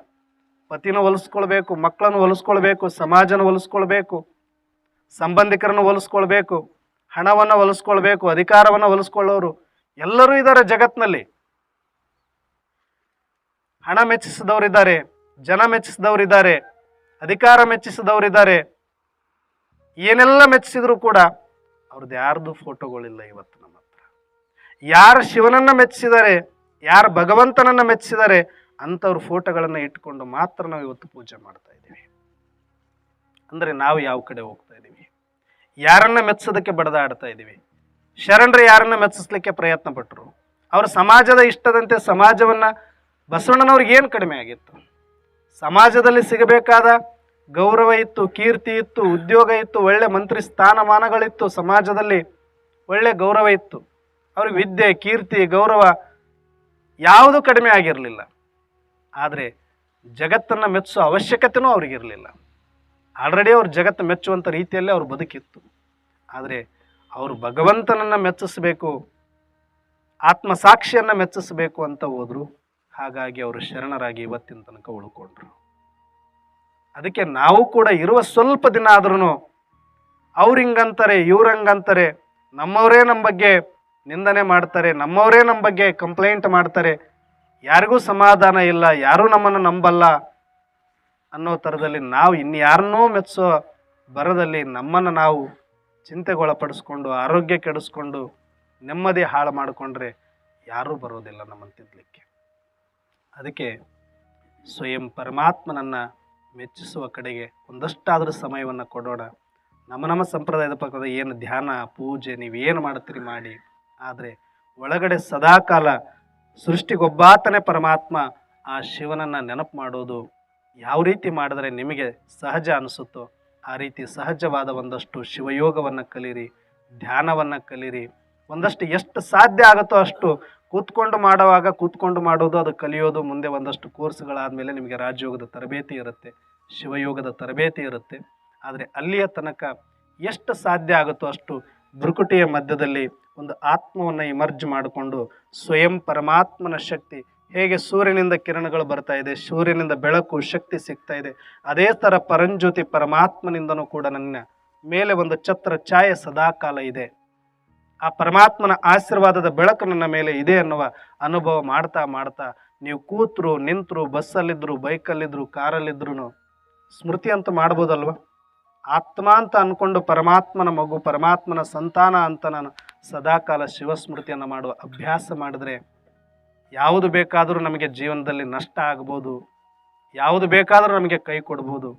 ಪತಿನ ಒಲಿಸ್ಕೊಳ್ಬೇಕು, ಮಕ್ಕಳನ್ನು ಒಲಿಸ್ಕೊಳ್ಬೇಕು, ಸಮಾಜನ ಒಲಿಸ್ಕೊಳ್ಬೇಕು, ಸಂಬಂಧಿಕರನ್ನು ಒಲಿಸ್ಕೊಳ್ಬೇಕು, ಹಣವನ್ನು ಒಲಿಸ್ಕೊಳ್ಬೇಕು, ಅಧಿಕಾರವನ್ನು ಒಲಿಸ್ಕೊಳ್ಳೋರು ಎಲ್ಲರೂ ಇದ್ದಾರೆ ಜಗತ್ತಿನಲ್ಲಿ. ಹಣ ಮೆಚ್ಚಿಸಿದವರಿದ್ದಾರೆ, ಜನ ಮೆಚ್ಚಿಸಿದವರಿದ್ದಾರೆ, ಅಧಿಕಾರ ಮೆಚ್ಚಿಸಿದವರಿದ್ದಾರೆ. ಏನೆಲ್ಲ ಮೆಚ್ಚಿಸಿದ್ರು ಕೂಡ ಅವ್ರದ್ದು ಯಾರ್ದು ಫೋಟೋಗಳಿಲ್ಲ ಇವತ್ತು ನಮ್ಮ ಹತ್ರ. ಯಾರು ಶಿವನನ್ನು ಮೆಚ್ಚಿಸಿದ್ದಾರೆ, ಯಾರು ಭಗವಂತನನ್ನು ಮೆಚ್ಚಿಸಿದ್ದಾರೆ ಅಂಥವ್ರ ಫೋಟೋಗಳನ್ನು ಇಟ್ಕೊಂಡು ಮಾತ್ರ ನಾವು ಇವತ್ತು ಪೂಜೆ ಮಾಡ್ತಾ ಇದ್ದೀವಿ. ಅಂದರೆ ನಾವು ಯಾವ ಕಡೆ ಹೋಗ್ತಾ ಇದ್ದೀವಿ, ಯಾರನ್ನ ಮೆಚ್ಚಿಸೋದಕ್ಕೆ ಬಡದಾಡ್ತಾ ಇದ್ದೀವಿ. ಶರಣರು ಯಾರನ್ನ ಮೆಚ್ಚಿಸ್ಲಿಕ್ಕೆ ಪ್ರಯತ್ನ ಪಟ್ಟರು, ಅವರ ಸಮಾಜದ ಇಷ್ಟದಂತೆ ಸಮಾಜವನ್ನು, ಬಸವಣ್ಣನವ್ರಿಗೆ ಏನು ಕಡಿಮೆ ಆಗಿತ್ತು? ಸಮಾಜದಲ್ಲಿ ಸಿಗಬೇಕಾದ ಗೌರವ ಇತ್ತು, ಕೀರ್ತಿ ಇತ್ತು, ಉದ್ಯೋಗ ಇತ್ತು, ಒಳ್ಳೆ ಮಂತ್ರಿ ಸ್ಥಾನಮಾನಗಳಿತ್ತು, ಸಮಾಜದಲ್ಲಿ ಒಳ್ಳೆ ಗೌರವ ಇತ್ತು. ಅವ್ರಿಗೆ ವಿದ್ಯೆ, ಕೀರ್ತಿ, ಗೌರವ ಯಾವುದು ಕಡಿಮೆ ಆಗಿರಲಿಲ್ಲ. ಆದರೆ ಜಗತ್ತನ್ನು ಮೆಚ್ಚಿಸೋ ಅವಶ್ಯಕತೆಯೂ ಅವ್ರಿಗಿರಲಿಲ್ಲ. ಆಲ್ರೆಡಿ ಅವ್ರು ಜಗತ್ತು ಮೆಚ್ಚುವಂಥ ರೀತಿಯಲ್ಲೇ ಅವ್ರ ಬದುಕಿತ್ತು. ಆದರೆ ಅವರು ಭಗವಂತನನ್ನು ಮೆಚ್ಚಿಸಬೇಕು, ಆತ್ಮಸಾಕ್ಷಿಯನ್ನು ಮೆಚ್ಚಿಸಬೇಕು ಅಂತ ಹೋದರು. ಹಾಗಾಗಿ ಅವರು ಶರಣರಾಗಿ ಇವತ್ತಿನ ತನಕ ಉಳ್ಕೊಂಡ್ರು. ಅದಕ್ಕೆ ನಾವು ಕೂಡ ಇರುವ ಸ್ವಲ್ಪ ದಿನ ಆದ್ರೂ ಅವ್ರು ಹಿಂಗಂತಾರೆ, ಇವ್ರು ಹಂಗಂತಾರೆ, ನಮ್ಮವರೇ ನಮ್ಮ ಬಗ್ಗೆ ನಿಂದನೆ ಮಾಡ್ತಾರೆ, ನಮ್ಮವರೇ ನಮ್ಮ ಬಗ್ಗೆ ಕಂಪ್ಲೇಂಟ್ ಮಾಡ್ತಾರೆ, ಯಾರಿಗೂ ಸಮಾಧಾನ ಇಲ್ಲ, ಯಾರೂ ನಮ್ಮನ್ನು ನಂಬಲ್ಲ ಅನ್ನೋ ಥರದಲ್ಲಿ ನಾವು ಇನ್ಯಾರನ್ನೋ ಮೆಚ್ಚೋ ಬರದಲ್ಲಿ ನಮ್ಮನ್ನು ನಾವು ಚಿಂತೆಗೊಳಪಡಿಸ್ಕೊಂಡು, ಆರೋಗ್ಯ ಕೆಡಿಸ್ಕೊಂಡು, ನೆಮ್ಮದಿ ಹಾಳು ಮಾಡಿಕೊಂಡ್ರೆ ಯಾರೂ ಬರೋದಿಲ್ಲ ನಮ್ಮನ್ನು ತಿದ್ದಲಿಕ್ಕೆ. ಅದಕ್ಕೆ ಸ್ವಯಂ ಪರಮಾತ್ಮನನ್ನು ಮೆಚ್ಚಿಸುವ ಕಡೆಗೆ ಒಂದಷ್ಟಾದರೂ ಸಮಯವನ್ನು ಕೊಡೋಣ. ನಮ್ಮ ಸಂಪ್ರದಾಯದ ಪ್ರಕಾರ ಏನು ಧ್ಯಾನ, ಪೂಜೆ ನೀವೇನು ಮಾಡ್ತೀರಿ ಮಾಡಿ, ಆದರೆ ಒಳಗಡೆ ಸದಾಕಾಲ ಸೃಷ್ಟಿಗೊಬ್ಬಾತನೇ ಪರಮಾತ್ಮ ಆ ಶಿವನನ್ನು ನೆನಪು ಮಾಡೋದು ಯಾವ ರೀತಿ ಮಾಡಿದ್ರೆ ನಿಮಗೆ ಸಹಜ ಅನಿಸುತ್ತೋ ಆ ರೀತಿ ಸಹಜವಾದ ಒಂದಷ್ಟು ಶಿವಯೋಗವನ್ನು ಕಲೀರಿ, ಧ್ಯಾನವನ್ನು ಕಲೀರಿ. ಒಂದಷ್ಟು ಎಷ್ಟು ಸಾಧ್ಯ ಆಗುತ್ತೋ ಅಷ್ಟು ಕೂತ್ಕೊಂಡು ಮಾಡೋದು, ಅದು ಕಲಿಯೋದು. ಮುಂದೆ ಒಂದಷ್ಟು ಕೋರ್ಸ್ಗಳಾದಮೇಲೆ ನಿಮಗೆ ರಾಜಯೋಗದ ತರಬೇತಿ ಇರುತ್ತೆ, ಶಿವಯೋಗದ ತರಬೇತಿ ಇರುತ್ತೆ. ಆದರೆ ಅಲ್ಲಿಯ ತನಕ ಎಷ್ಟು ಸಾಧ್ಯ ಆಗುತ್ತೋ ಅಷ್ಟು ಭ್ರುಕುಟಿಯ ಮಧ್ಯದಲ್ಲಿ ಒಂದು ಆತ್ಮವನ್ನು ಇಮರ್ಜ್ ಮಾಡಿಕೊಂಡು ಸ್ವಯಂ ಪರಮಾತ್ಮನ ಶಕ್ತಿ, ಹೇಗೆ ಸೂರ್ಯನಿಂದ ಕಿರಣಗಳು ಬರ್ತಾ ಇದೆ, ಸೂರ್ಯನಿಂದ ಬೆಳಕು ಶಕ್ತಿ ಸಿಗ್ತಾ ಇದೆ, ಅದೇ ಥರ ಪರಂಜ್ಯೋತಿ ಪರಮಾತ್ಮನಿಂದನೂ ಕೂಡ ನನ್ನ ಮೇಲೆ ಒಂದು ಛತ್ರ ಛಾಯೆ ಸದಾಕಾಲ ಇದೆ. ಆ ಪರಮಾತ್ಮನ ಆಶೀರ್ವಾದದ ಬೆಳಕು ನನ್ನ ಮೇಲೆ ಇದೆ ಅನ್ನುವ ಅನುಭವ ಮಾಡ್ತಾ ಮಾಡ್ತಾ ನೀವು ಕೂತರು, ನಿಂತರು, ಬಸ್ಸಲ್ಲಿದ್ದರು, ಬೈಕಲ್ಲಿದ್ದರು, ಕಾರಲ್ಲಿದ್ರೂ ಸ್ಮೃತಿ ಅಂತೂ ಮಾಡ್ಬೋದಲ್ವ? ಆತ್ಮ ಅಂತ ಅಂದ್ಕೊಂಡು ಪರಮಾತ್ಮನ ಮಗು, ಪರಮಾತ್ಮನ ಸಂತಾನ ಅಂತ ನಾನು ಸದಾಕಾಲ ಶಿವಸ್ಮೃತಿಯನ್ನು ಮಾಡುವ ಅಭ್ಯಾಸ ಮಾಡಿದ್ರೆ ಯಾವುದು ಬೇಕಾದರೂ ನಮಗೆ ಜೀವನದಲ್ಲಿ ನಷ್ಟ ಆಗ್ಬೋದು, ಯಾವುದು ಬೇಕಾದರೂ ನಮಗೆ ಕೈ ಕೊಡ್ಬೋದು.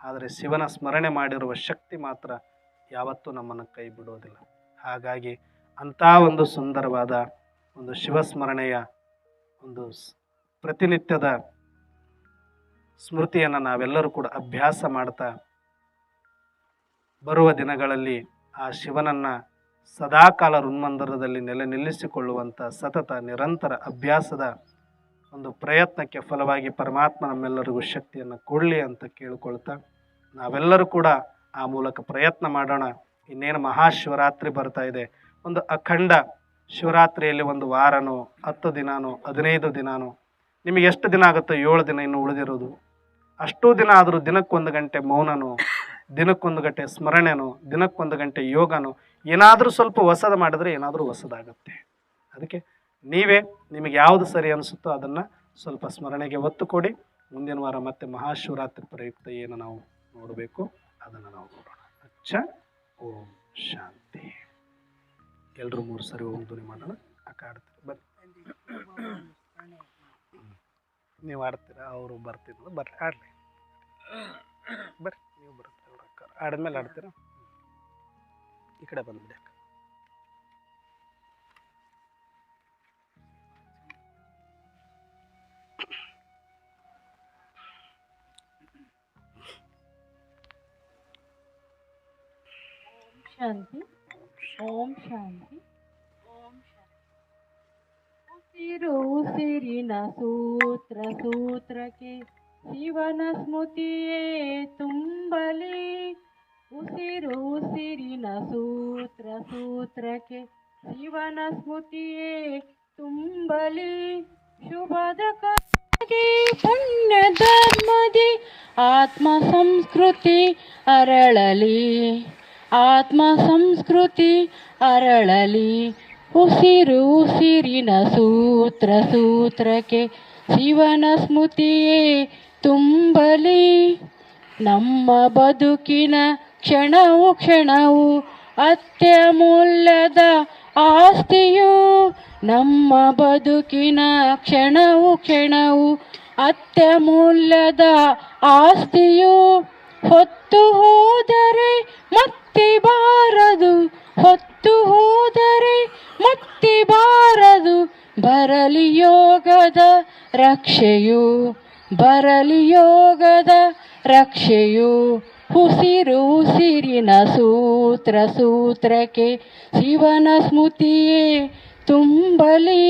ಆದರೆ ಶಿವನ ಸ್ಮರಣೆ ಮಾಡಿರುವ ಶಕ್ತಿ ಮಾತ್ರ ಯಾವತ್ತೂ ನಮ್ಮನ್ನು ಕೈ ಬಿಡೋದಿಲ್ಲ. ಹಾಗಾಗಿ ಅಂಥ ಒಂದು ಸುಂದರವಾದ ಒಂದು ಶಿವಸ್ಮರಣೆಯ ಒಂದು ಪ್ರತಿನಿತ್ಯದ ಸ್ಮೃತಿಯನ್ನು ನಾವೆಲ್ಲರೂ ಕೂಡ ಅಭ್ಯಾಸ ಮಾಡ್ತಾ ಬರುವ ದಿನಗಳಲ್ಲಿ ಆ ಶಿವನನ್ನು ಸದಾಕಾಲ ಹೃನ್ಮಂದಿರದಲ್ಲಿ ನಿಲ್ಲಿಸಿಕೊಳ್ಳುವಂಥ ಸತತ ನಿರಂತರ ಅಭ್ಯಾಸದ ಒಂದು ಪ್ರಯತ್ನಕ್ಕೆ ಫಲವಾಗಿ ಪರಮಾತ್ಮ ನಮ್ಮೆಲ್ಲರಿಗೂ ಶಕ್ತಿಯನ್ನು ಕೊಡಲಿ ಅಂತ ಕೇಳಿಕೊಳ್ತಾ ನಾವೆಲ್ಲರೂ ಕೂಡ ಆ ಮೂಲಕ ಪ್ರಯತ್ನ ಮಾಡೋಣ. ಇನ್ನೇನು ಮಹಾಶಿವರಾತ್ರಿ ಬರ್ತಾ ಇದೆ. ಒಂದು ಅಖಂಡ ಶಿವರಾತ್ರಿಯಲ್ಲಿ ಒಂದು ವಾರನೋ 10 ದಿನಾನೋ 15 ದಿನಾನೋ ನಿಮಗೆ ಎಷ್ಟು ದಿನ ಆಗುತ್ತೋ 7 ದಿನ ಇನ್ನು ಉಳಿದಿರೋದು, ಅಷ್ಟೂ ದಿನ ಆದರೂ ದಿನಕ್ಕೊಂದು ಗಂಟೆ ಮೌನನೋ, ದಿನಕ್ಕೊಂದು ಗಂಟೆ ಸ್ಮರಣೆನೋ, ದಿನಕ್ಕೊಂದು ಗಂಟೆ ಯೋಗನೋ ಏನಾದರೂ ಸ್ವಲ್ಪ ಹೊಸದು ಮಾಡಿದ್ರೆ ಏನಾದರೂ ಹೊಸದಾಗುತ್ತೆ. ಅದಕ್ಕೆ ನೀವೇ ನಿಮಗೆ ಯಾವುದು ಸರಿ ಅನಿಸುತ್ತೋ ಅದನ್ನು ಸ್ವಲ್ಪ ಸ್ಮರಣೆಗೆ ಒತ್ತು ಕೊಡಿ. ಮುಂದಿನ ವಾರ ಮತ್ತೆ ಮಹಾಶಿವರಾತ್ರಿ ಪ್ರಯುಕ್ತ ಏನು ನಾವು ನೋಡಬೇಕು ಅದನ್ನು ನಾವು ನೋಡೋಣ. ಅಚ್ಚ ಓಂ ಶಾಂತಿ. ಎಲ್ಲರೂ 3 ಸರಿ ಓಂ ಧ್ವನಿ ಮಾಡೋಣ. ಆಡ್ತೀರ ಬನ್ನಿ, ನೀವು ಆಡ್ತೀರಾ, ಅವರು ಬರ್ತಿದ್ರು ಬರ್ರಿ ಆಡಲಿ, ಬರ್ರಿ ನೀವು ಬರ್ತೀರ, ಅವ್ರ ಅಕ್ಕ ಆಡಿದ್ಮೇಲೆ ಆಡ್ತೀರಾ. ಈ ಕಡೆ ಬಂದ್ಬಿಡಿ ಅಕ್ಕ. ಶಾಂತಿ. ಓಂ ಶಾಂತಿ. ಓಂ ಶಾಂತಿ. ಉಸಿರು ಉಸಿರಿನ ಸೂತ್ರಕ್ಕೆ ಶಿವನ ಸ್ಮೃತಿಯೇ ತುಂಬಲಿ. ಉಸಿರು ಉಸಿರಿನ ಸೂತ್ರಕ್ಕೆ ಶಿವನ ಸ್ಮೃತಿಯೇ ತುಂಬಲಿ. ಶುಭದ ಕಾರ್ಯದಿ ಪುಣ್ಯ ಧರ್ಮದಿ ಆತ್ಮ ಸಂಸ್ಕೃತಿ ಅರಳಲಿ. ಆತ್ಮ ಸಂಸ್ಕೃತಿ ಅರಳಲಿ. ಉಸಿರು ಉಸಿರಿನ ಸೂತ್ರಕ್ಕೆ ಶಿವನ ಸ್ಮೃತಿಯೇ ತುಂಬಲಿ. ನಮ್ಮ ಬದುಕಿನ ಕ್ಷಣವು ಅತ್ಯಮೂಲ್ಯದ ಆಸ್ತಿಯು. ನಮ್ಮ ಬದುಕಿನ ಕ್ಷಣವು ಅತ್ಯಮೂಲ್ಯದ ಆಸ್ತಿಯು. ಹೊತ್ತು ಹೋದರೆ ಮತ್ತೆ ಬಾರದು, ಹೊತ್ತು ಹೋದರೆ ಮತ್ತೆ ಬಾರದು. ಬರಲಿ ಯೋಗದ ರಕ್ಷೆಯು, ಬರಲಿ ಯೋಗದ ರಕ್ಷೆಯು. ಉಸಿರು ಉಸಿರಿನ ಸೂತ್ರಕ್ಕೆ ಶಿವನ ಸ್ಮೃತಿಯೇ ತುಂಬಲಿ.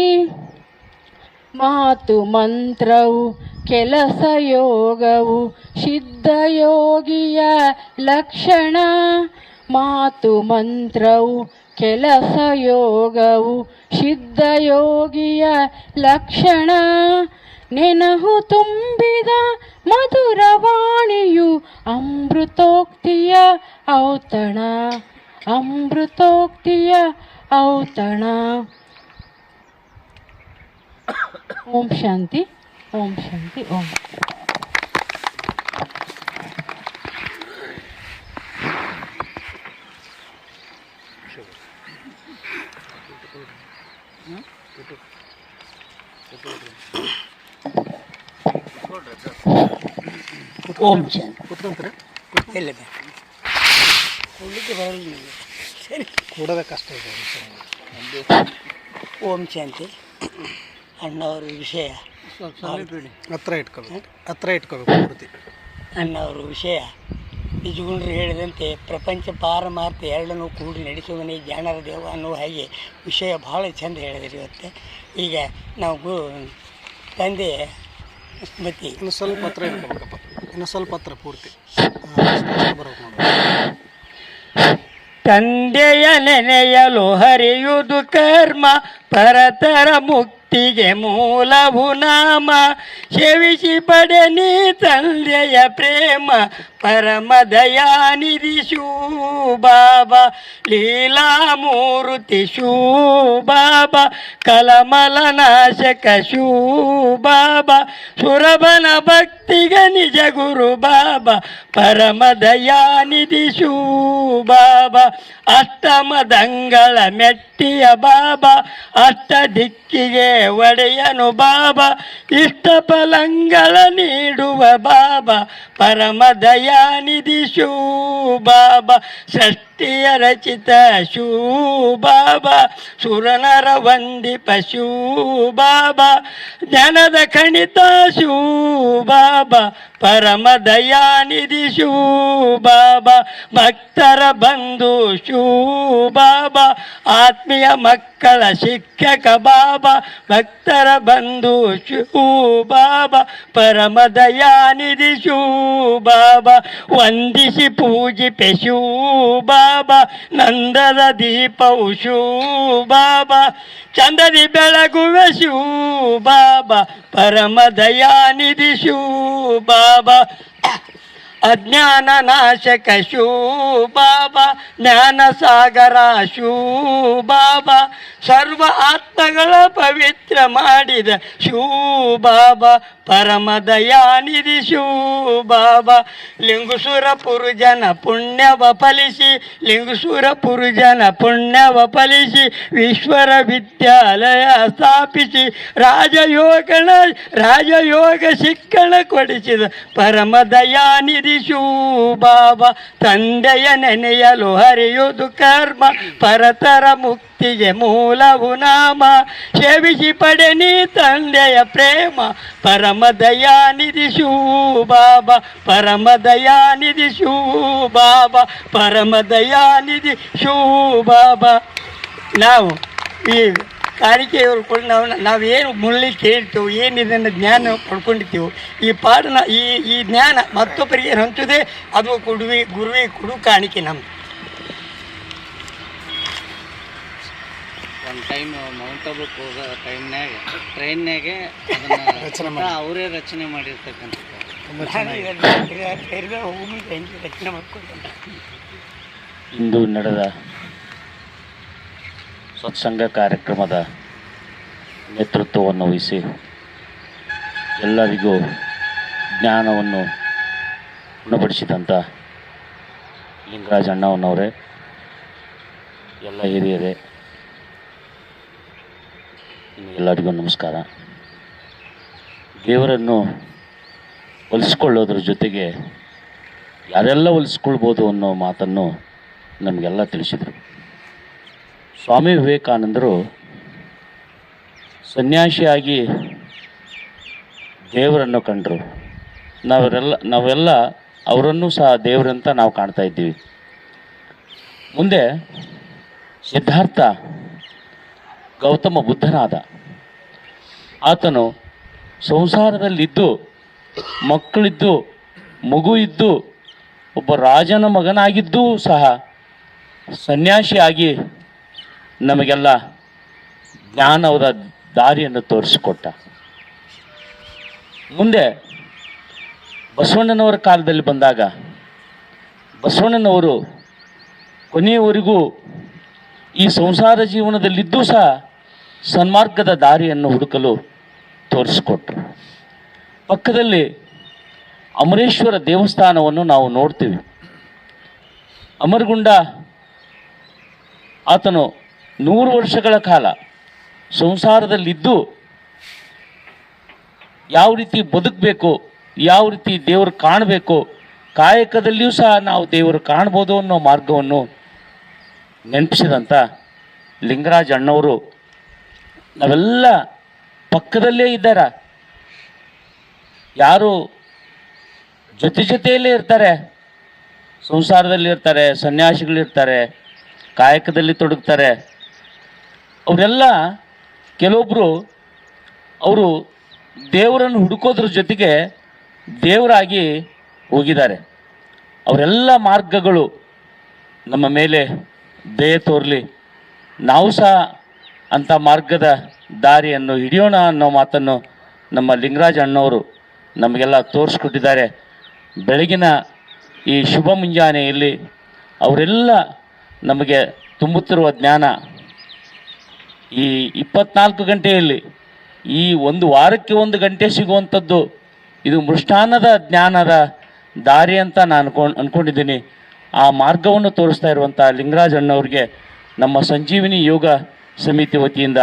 ಮಾತು ಮಂತ್ರವು ಕೆಲಸ ಯೋಗವು ಸಿದ್ಧಯೋಗಿಯ ಲಕ್ಷಣ. ಮಾತು ಮಂತ್ರವು ಕೆಲಸ ಯೋಗವು ಸಿದ್ಧಯೋಗಿಯ ಲಕ್ಷಣ. ನೆನಹು ತುಂಬಿದ ಮಧುರವಾಣಿಯು ಅಮೃತೋಕ್ತಿಯ ಔತಣ, ಅಮೃತೋಕ್ತಿಯ ಔತಣ. ಓಂ ಶಾಂತಿ. ಓಂ ಶಾಂತಿ. ಓಂ ಓಂ ಶಾಂತಿ. ಇಲ್ಲ ಕೊಡಲಿಕ್ಕೆ ಬರಲ್ಲ, ಸರಿ ಕೂಡೋದೇ ಕಷ್ಟ ಇದೆ. ಓಂ ಶಾಂತಿ. ಅಣ್ಣವ್ರ ವಿಷಯ ಹತ್ರ ಇಟ್ಕೋಬೇಕು ಪೂರ್ತಿ. ಅಣ್ಣವ್ರ ವಿಷಯ ನಿಜಗುಂಡ್ರು ಹೇಳಿದಂತೆ ಪ್ರಪಂಚ ಪಾರಮಾರ್ಥ ಎರಡನ್ನೂ ಕೂಡಿ ನಡೆಸುವನೇ ಜ್ಞಾನರ ದೇವ ಅನ್ನುವ ಹಾಗೆ ವಿಷಯ ಭಾಳ ಚೆಂದ ಹೇಳಿದ್ರಿ ಇವತ್ತು. ಈಗ ನಾವು ತಂದೆ ಸ್ಮೃತಿ ಇನ್ನು ಸ್ವಲ್ಪ ಹತ್ರ ಇಟ್ಕೋಬೇಕಪ್ಪ, ಇನ್ನು ಸ್ವಲ್ಪ ಹತ್ರ ಪೂರ್ತಿ ಬರೋದು ನೋಡಿ. ತಂದೆಯ ನೆನೆಯಲು ಹರಿಯುವುದು ಕರ್ಮ, ಪರತರ ಮುಕ್ತಿಗೆ ಮೂಲವು ನಾಮ. ಸೇವಿಸಿ ಪಡೆ ನೀ ತಂದೆಯ ಪ್ರೇಮ, ಪರಮ ದಯಾನಿಧಿ ಬಾಬಾ. ಲೀಲಾಮೂರ್ತಿ ಬಾಬಾ, ಕಲಮಲ ನಾಶಕ ಬಾಬಾ. ಸುರಬನ ಭಕ್ತಿಗೆ ನಿಜ ಗುರು ಬಾಬಾ, ಪರಮ ದಯಾನಿಧಿ ಬಾಬಾ. ಅಷ್ಟಮದಂಗಳ ಮೆಟ್ಟಿಯ ಬಾಬಾ, ಅಷ್ಟ ದಿಕ್ಕಿಗೆ ಒಡೆಯನು ಬಾಬಾ, ಇಷ್ಟ ಫಲಂಗಳ ನೀಡುವ ಬಾಬಾ, ಪರಮ ದಯಾನಿಧಿ ಶೂ ಬಾಬಾ, ಸೃಷ್ಟಿಯ ರಚಿತ ಶೂ ಬಾಬಾ, ಸುರನರ ವಂದಿಪ ಶೂ ಬಾಬಾ, ಜ್ಞಾನದ ಖಣಿತ ಶೂ ಬಾಬಾ, ಪರಮ ದಯಾನಿಧಿ ಶೂ ಬಾಬಾ, ಭಕ್ತರ ಬಂಧು ಶೂ ಬಾಬಾ, ಆತ್ಮೀಯ ಮಕ್ಕಳ ಶಿಕ್ಷಕ ಬಾಬಾ, ಭಕ್ತರ ಬಂಧು ಶೂ ಬಾಬಾ, ಪರಮ ದಯಾನಿಧಿ ಶೂ ಬಾಬಾ, ವಂದಿಸಿ ಪೂಜಿಪೆ ಶೂ ಬಾಬಾ, ನಂದದ ದೀಪವು ಶೂ ಬಾಬಾ, ಚಂದದಿ ಬೆಳಗುವೆ ಶೂ ಬಾಬಾ, ಪರಮ ದಯಾನಿಧಿ ಶೂ ಬಾಬಾ, ಅಜ್ಞಾನ ನಾಶಕ ಶೂ ಬಾಬಾ, ಜ್ಞಾನ ಸಾಗರ ಶೂ ಬಾಬಾ, ಸರ್ವ ಆತ್ಮಗಳ ಪವಿತ್ರ ಮಾಡಿದ ಶೂ ಬಾಬಾ, ಪರಮ ದಯಾನಿಧಿ ಶೂ ಬಾಬಾ, ಲಿಂಗುಸುರ ಪುರುಜನ ಪುಣ್ಯವ ಫಲಿಸಿ, ಲಿಂಗುಸುರ ಪುರುಜನ ಪುಣ್ಯವ ಫಲಿಸಿ, ಈಶ್ವರ ವಿದ್ಯಾಲಯ ಸ್ಥಾಪಿಸಿ, ರಾಜಯೋಗ ಶಿಕ್ಷಣ ಕೊಡಿಸಿದ ಪರಮ ದಯಾನಿಧಿ ಶೂ ಬಾಬಾ, ತಂದೆಯ ನೆನೆಯಲು ಹರಿಯುವುದು ಕರ್ಮ, ಪರತರ ಮುಕ್ತಿಗೆ ಮೂಲವು ನಾಮ, ಸೇವಿಸಿ ಪಡೆ ನೀ ತಂದೆಯ ಪ್ರೇಮ, ಪರಮ ದಯಾನಿಧಿ ಶೂ ಬಾಬಾ, ಪರಮ ದಯಾನಿಧಿ ಶೂ ಬಾಬಾ, ಪರಮ ದಯಾನಿಧಿ ಶೂ ಬಾಬಾ. ನಾವು ಈ ಕಾಣಿಕೆಯವರು ಕೂಡ ನಾವೇನು ಮುಳ್ಳಿ ಕೇಳ್ತೀವಿ, ಏನು ಇದನ್ನು ಜ್ಞಾನ ಪಡ್ಕೊಂಡಿರ್ತೀವಿ, ಈ ಪಾಠನ ಈ ಜ್ಞಾನ ಮತ್ತೊಬ್ಬರಿಗೆ ಹಂಚುದೇ ಅದು ಗುರುವಿ ಕೊಡು ಕಾಣಿಕೆ ನಮ್ದು. ಒಂದು ಟೈಮ್ ಮೌಂಟ್ ಆಬುಕ್ ಹೋಗೋ ಟೈಮ್ನಾಗ ಟ್ರೈನ್ನಾಗೆ ಅದನ್ನು ಅವರೇ ರಚನೆ ಮಾಡಿರ್ತಕ್ಕಂಥದ್ದು. ರಚನೆ ಮಾಡ್ಕೊಂಡು ಇಂದು ನಡೆದ ಸತ್ಸಂಗ ಕಾರ್ಯಕ್ರಮದ ನೇತೃತ್ವವನ್ನು ವಹಿಸಿ ಎಲ್ಲರಿಗೂ ಜ್ಞಾನವನ್ನು ಉಣಬಡಿಸಿದಂಥ ಲಿಂಗರಾಜ ಅಣ್ಣವನವರೇ, ಎಲ್ಲ ಹಿರಿಯರೇ, ಎಲ್ಲರಿಗೂ ನಮಸ್ಕಾರ. ದೇವರನ್ನು ಒಲಿಸ್ಕೊಳ್ಳೋದ್ರ ಜೊತೆಗೆ ಯಾರೆಲ್ಲ ಒಲಿಸ್ಕೊಳ್ಬೋದು ಅನ್ನೋ ಮಾತನ್ನು ನಮಗೆಲ್ಲ ತಿಳಿಸಿದರು. ಸ್ವಾಮಿ ವಿವೇಕಾನಂದರು ಸನ್ಯಾಸಿಯಾಗಿ ದೇವರನ್ನು ಕಂಡರು. ನಾವೆಲ್ಲ ಅವರನ್ನು ಸಹ ದೇವರಂತ ನಾವು ಕಾಣ್ತಾ ಇದ್ದೀವಿ. ಮುಂದೆ ಸಿದ್ಧಾರ್ಥ ಗೌತಮ ಬುದ್ಧನಾದ. ಆತನು ಸಂಸಾರದಲ್ಲಿದ್ದು, ಮಕ್ಕಳಿದ್ದು, ಮಗು ಇದ್ದು, ಒಬ್ಬ ರಾಜನ ಮಗನಾಗಿದ್ದೂ ಸಹ ಸನ್ಯಾಸಿಯಾಗಿ ನಮಗೆಲ್ಲ ಜ್ಞಾನದ ದಾರಿಯನ್ನು ತೋರಿಸಿಕೊಟ್ಟ. ಮುಂದೆ ಬಸವಣ್ಣನವರ ಕಾಲದಲ್ಲಿ ಬಂದಾಗ ಬಸವಣ್ಣನವರು ಕೊನೆಯವರೆಗೂ ಈ ಸಂಸಾರ ಜೀವನದಲ್ಲಿದ್ದೂ ಸಹ ಸನ್ಮಾರ್ಗದ ದಾರಿಯನ್ನು ಹುಡುಕಲು ತೋರಿಸಿಕೊಟ್ರು. ಪಕ್ಕದಲ್ಲಿ ಅಮರೇಶ್ವರ ದೇವಸ್ಥಾನವನ್ನು ನಾವು ನೋಡ್ತೀವಿ. ಅಮರಗುಂಡ ಆತನು 100 ವರ್ಷಗಳ ಕಾಲ ಸಂಸಾರದಲ್ಲಿದ್ದು ಯಾವ ರೀತಿ ಬದುಕಬೇಕು, ಯಾವ ರೀತಿ ದೇವರು ಕಾಣಬೇಕು, ಕಾಯಕದಲ್ಲಿಯೂ ಸಹ ನಾವು ದೇವರು ಕಾಣ್ಬೋದು ಅನ್ನೋ ಮಾರ್ಗವನ್ನು ನೆನಪಿಸಿದಂಥ ಲಿಂಗರಾಜ ಅಣ್ಣವರು ನಾವೆಲ್ಲ ಪಕ್ಕದಲ್ಲೇ ಇದ್ದಾರೆ. ಯಾರು ಜೊತೆಯಲ್ಲೇ ಇರ್ತಾರೆ, ಸಂಸಾರದಲ್ಲಿ ಇರ್ತಾರೆ, ಸನ್ಯಾಸಿಗಳಿರ್ತಾರೆ, ಕಾಯಕದಲ್ಲಿ ತೊಡಗ್ತಾರೆ. ಅವರೆಲ್ಲ ಕೆಲವೊಬ್ಬರು ಅವರು ದೇವರನ್ನು ಹುಡುಕೋದ್ರ ಜೊತೆಗೆ ದೇವರಾಗಿ ಹೋಗಿದ್ದಾರೆ. ಅವರೆಲ್ಲ ಮಾರ್ಗಗಳು ನಮ್ಮ ಮೇಲೆ ದಯೆ ತೋರಲಿ, ನಾವು ಸಹ ಅಂಥ ಮಾರ್ಗದ ದಾರಿಯನ್ನು ಹಿಡಿಯೋಣ ಅನ್ನೋ ಮಾತನ್ನು ನಮ್ಮ ಲಿಂಗರಾಜ ಅಣ್ಣವರು ನಮಗೆಲ್ಲ ತೋರಿಸ್ಕೊಟ್ಟಿದ್ದಾರೆ. ಬೆಳಗಿನ ಈ ಶುಭ ಮುಂಜಾನೆಯಲ್ಲಿ ಅವರೆಲ್ಲ ನಮಗೆ ತುಂಬುತ್ತಿರುವ ಜ್ಞಾನ ಈ 24 ಗಂಟೆಯಲ್ಲಿ ಈ ಒಂದು ವಾರಕ್ಕೆ 1 ಗಂಟೆ ಸಿಗುವಂಥದ್ದು ಇದು ಮೃಷ್ಟಾನ್ನದ ಜ್ಞಾನದ ದಾರಿ ಅಂತ ನಾನು ಅಂದ್ಕೊಂಡಿದ್ದೀನಿ. ಆ ಮಾರ್ಗವನ್ನು ತೋರಿಸ್ತಾ ಇರುವಂಥ ಲಿಂಗರಾಜ ಅಣ್ಣವ್ರಿಗೆ ನಮ್ಮ ಸಂಜೀವಿನಿ ಯೋಗ ಸಮಿತಿ ವತಿಯಿಂದ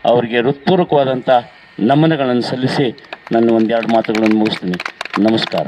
ಅವರಿಗೆ ಹೃತ್ಪೂರ್ವಕವಾದಂಥ ನಮನಗಳನ್ನು ಸಲ್ಲಿಸಿ ನನ್ನ ಒಂದೆರಡು ಮಾತುಗಳನ್ನು ಮುಗಿಸ್ತೀನಿ. ನಮಸ್ಕಾರ.